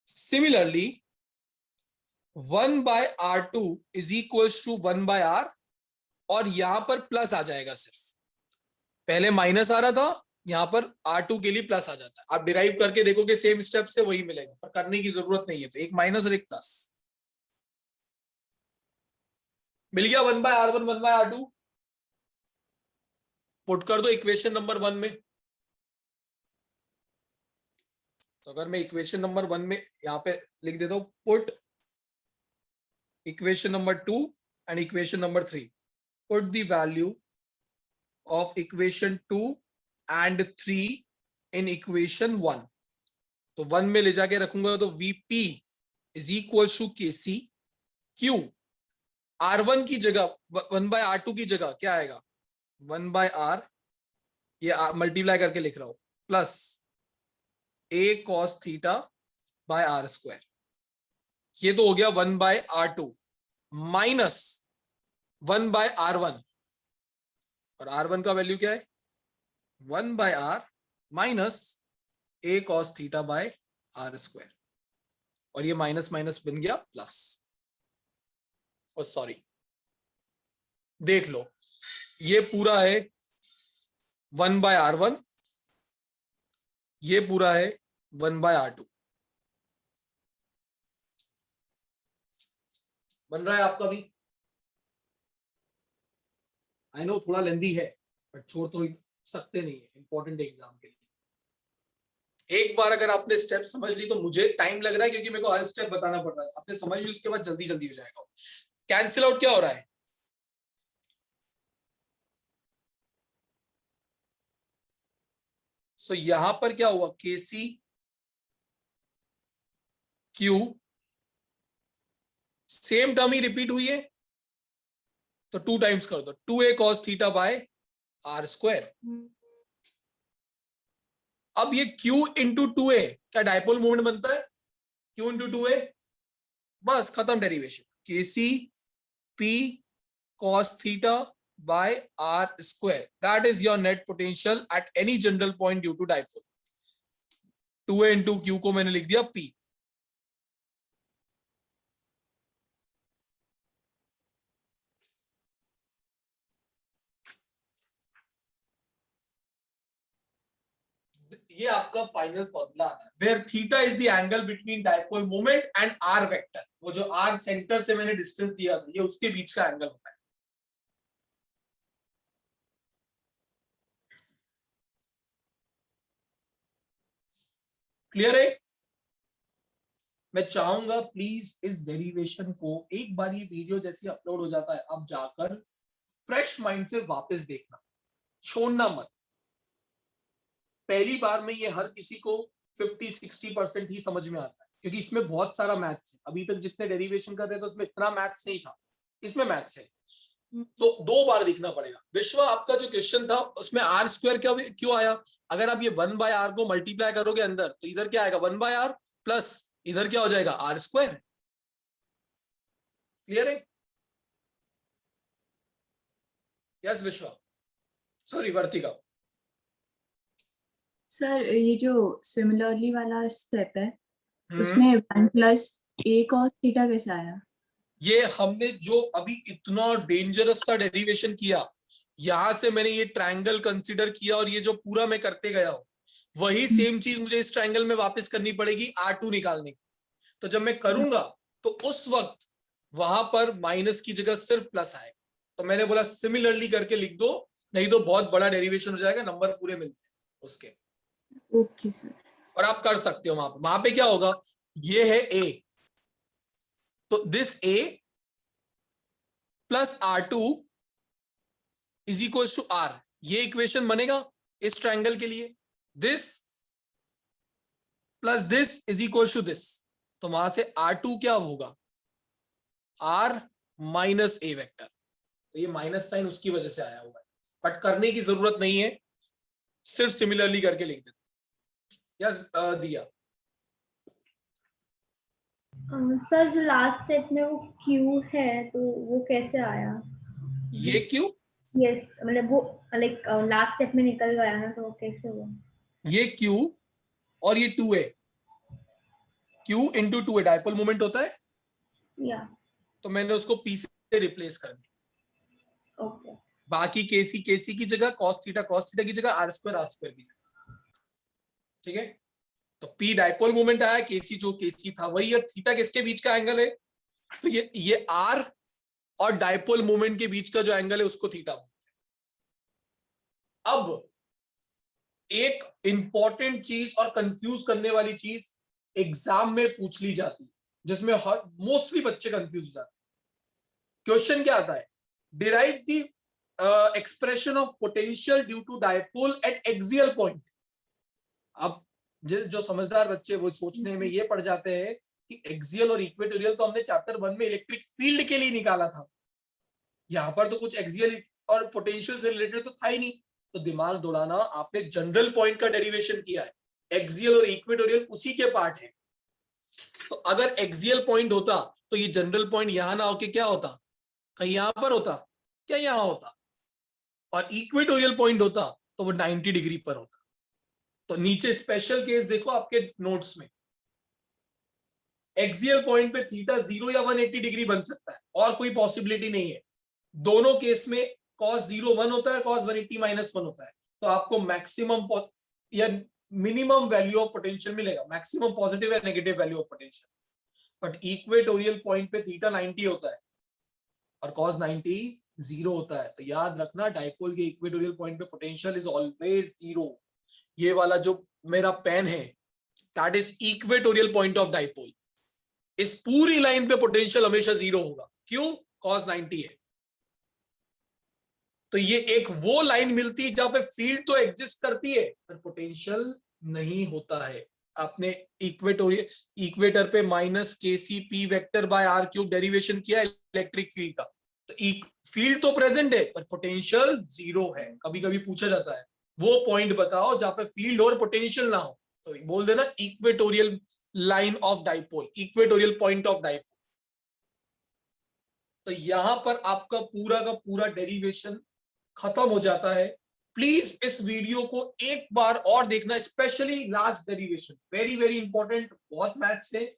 Similarly 1/r2 is equal to 1/r, और यहां पर प्लस आ जाएगा। सिर्फ पहले माइनस आ रहा था, यहां पर R2 के लिए प्लस आ जाता है। आप डिराइव करके देखोगे सेम स्टेप से वही मिलेगा, पर करने की जरूरत नहीं है। तो एक माइनस और एक प्लस मिल गया। 1/r1 1/r2 पुट कर दो इक्वेशन नंबर 1 में। तो अगर मैं इक्वेशन नंबर 1 में यहां पे लिख देता हूं, put equation number 2 and equation number 3, put the value of equation 2 and 3 in equation 1। तो 1 में ले जाके रखूंगा तो Vp is equal to Kc Q, R1 की जगह 1/R2 की जगह क्या आएगा 1/R, ये मल्टीप्लाई करके लिख रहा हूं, प्लस a cos θ/r²। ये तो हो गया 1/R2 माइनस 1/R1, और R1 का वैल्यू क्या है 1/R minus a cos θ/r², और ये माइनस माइनस बन गया प्लस। और सॉरी, देख लो, ये पूरा है 1/R1, ये पूरा है 1/R2। बन रहा है आपका भी? आई नो थोड़ा लेंदी है, बट छोड़ तो सकते नहीं है, इंपॉर्टेंट एग्जाम के लिए। एक बार अगर आपने स्टेप समझ ली, तो मुझे टाइम लग रहा है क्योंकि मेरे को हर स्टेप बताना पड़ रहा है। आपने समझ ली, उसके बाद जल्दी जल्दी हो जाएगा। कैंसिल आउट क्या हो रहा है, सो यहां पर क्या हुआ Kc Q सेम टर्म ही रिपीट हुई है तो 2 टाइम्स कर दो, 2a cos theta by r square. अब ये q इंटू 2a क्या डायपोल मोमेंट बनता है? q इंटू 2a, बस खत्म derivation. kc p cos theta by r square, that is your net potential at any general point due to dipole। 2a into q को मैंने लिख दिया p। ये आपका फाइनल फॉर्मूला आता है, where theta is the angle between dipole moment and R vector. वो जो आर सेंटर से मैंने डिस्टेंस दिया था, ये उसके बीच का एंगल होता है। क्लियर है? मैं चाहूंगा प्लीज इस डेरिवेशन को एक बार ये वीडियो जैसे अपलोड हो जाता है, अब जाकर फ्रेश माइंड से वापस देखना, छोड़ना मत। पहली बार में ये हर किसी को 50-60% ही समझ में आता है, क्योंकि इसमें बहुत सारा मैथ्स है। अभी तक जितने डेरिवेशन कर रहे थे उसमें इतना मैथ्स नहीं था, इसमें मैथ्स है, तो 2 बार देखना पड़ेगा। विश्व, आपका जो क्वेश्चन था उसमें आर स्क्वायर क्यों आया? अगर आप ये 1/r को मल्टीप्लाई करोगे अंदर, तो इधर क्या आएगा? 1/r प्लस इधर क्या हो जाएगा? R square. क्लियर है? Yes Vishwa, sorry Vartika. Sir ये जो सिमिलरली वाला स्टेप है उसमें 1 प्लस a cos थीटा कैसे आया? ये हमने जो अभी इतना डेंजरस सा डेरिवेशन किया, यहां से मैंने ये ट्रायंगल कंसीडर किया और ये जो पूरा मैं करते गया हूं, वही सेम चीज मुझे इस ट्रायंगल में वापस करनी पड़ेगी R2 निकालने की। तो जब मैं करूंगा तो उस वक्त वहां पर माइनस की जगह सिर्फ प्लस आएगा। तो मैंने बोला सिमिलरली करके लिख दो, नहीं तो बहुत बड़ा डेरिवेशन हो जाएगा, नंबर पूरे मिलते हैं उसके। Okay sir. और आप कर सकते हो वहां पे क्या होगा? ये है a, तो this a plus R2 is equal to R, ये इक्वेशन बनेगा इस ट्रायंगल के लिए। This plus this is equal to this, तो वहां से R2 क्या होगा? R minus a vector. तो ये माइनस साइन उसकी वजह से आया हुआ है, बट करने की जरूरत नहीं है, सिर्फ सिमिलरली करके लिख देते। यस दिया। सर जो लास्ट स्टेप में वो Q है तो वो कैसे आया? ये क्यों? यस मतलब वो लाइक लास्ट स्टेप में निकल गया ना, तो वो कैसे हुआ? ये Q और ये 2a, Q into 2a dipole moment होता है, या तो मैंने उसको P से रिप्लेस कर दिया। ओके, बाकी KC की जगह cos थीटा की जगह R स्क्वायर की जगह। ठीक है, तो P डायपोल मोमेंट आया, KC जो KC था वही है। थीटा किसके बीच का एंगल है? तो ये R और डायपोल मोमेंट के बीच का जो एंगल है उसको थीटा बोलते हैं। अब एक इंपॉर्टेंट चीज और कंफ्यूज करने वाली चीज एग्जाम में पूछ ली जाती है, जिसमें हर मोस्टली बच्चे कंफ्यूज हो जाते हैं। क्वेश्चन क्या आता है? Derive the expression of potential due to dipole at axial point. अब जो समझदार बच्चे वो सोचने में ये पड़ जाते हैं कि एक्सियल और इक्वेटोरियल तो हमने चैप्टर 1 में इलेक्ट्रिक फील्ड के लिए निकाला था, यहां पर तो कुछ एक्सियल और पोटेंशियल से रिलेटेड तो था ही नहीं। तो दिमाग दौड़ाना, आपने जनरल पॉइंट का डेरिवेशन किया है, एक्सियल और इक्वेटोरियल उसी के पार्ट है। तो अगर एक्सियल पॉइंट होता तो ये जनरल पॉइंट यहां ना होके क्या होता? कहीं यहां पर होता, क्या यहां होता? और इक्वेटोरियल पॉइंट होता तो वो 90 डिग्री पर होता। तो नीचे स्पेशल केस देखो आपके नोट्स में, एक्सियल पॉइंट पे थीटा 0 या 180 डिग्री बन सकता है, और कोई पॉसिबिलिटी नहीं है। दोनों केस में cos 0 1 होता है, cos 180 -1 होता है। तो आपको मैक्सिमम या मिनिमम वैल्यू ऑफ पोटेंशियल मिलेगा, मैक्सिमम पॉजिटिव या negative value of potential. But equatorial point पे थीटा 90 होता है और cos 90 0 होता है। तो याद रखना, डायपोल के इक्वेटोरियल पॉइंट पे पोटेंशियल इज ऑलवेज 0। ये वाला जो मेरा पेन है, that is equatorial point of dipole. इस पूरी लाइन पे पोटेंशियल हमेशा 0 होगा। क्यों? cos 90 है। तो ये एक वो लाइन मिलती है जहां पे फील्ड तो एग्जिस्ट करती है पर पोटेंशियल नहीं होता है। आपने इक्वेटर पे minus KCP vector by R cube derivation किया इलेक्ट्रिक फील्ड का, तो फील्ड तो प्रेजेंट है पर पोटेंशियल 0 है। कभी कभी पूछा जाता है वो पॉइंट बताओ जहां पे फील्ड और पोटेंशियल ना हो, तो बोल देना equatorial line of dipole, equatorial point of dipole. तो यहां पर आपका पूरा का पूरा डेरिवेशन खत्म हो जाता है। प्लीज इस वीडियो को एक बार और देखना, specially last derivation, very very important, बहुत मैथ्स है,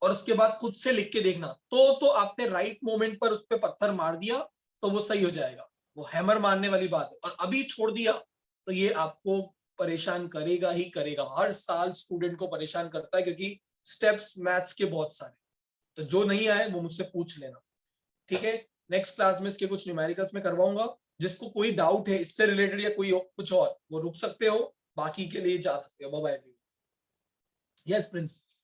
और उसके बाद खुद से लिख के देखना। तो आपने राइट मोमेंट पर उस पर पत्थर मार दिया तो वो सही हो जाएगा, वो हैमर मारने वाली बात है। और अभी छोड़ दिया तो ये आपको परेशान करेगा ही करेगा, हर साल स्टूडेंट को परेशान करता है, क्योंकि स्टेप्स मैथ्स के बहुत सारे। तो जो नहीं आए वो मुझसे पूछ लेना, ठीक है। नेक्स्ट क्लास में इसके कुछ न्यूमेरिकल्स में करवाऊंगा। जिसको कोई डाउट है इससे रिलेटेड या कोई कुछ और, वो रुक सकते हो, बाकी के लिए जा सकते हो। Bye bye. Yes Prince.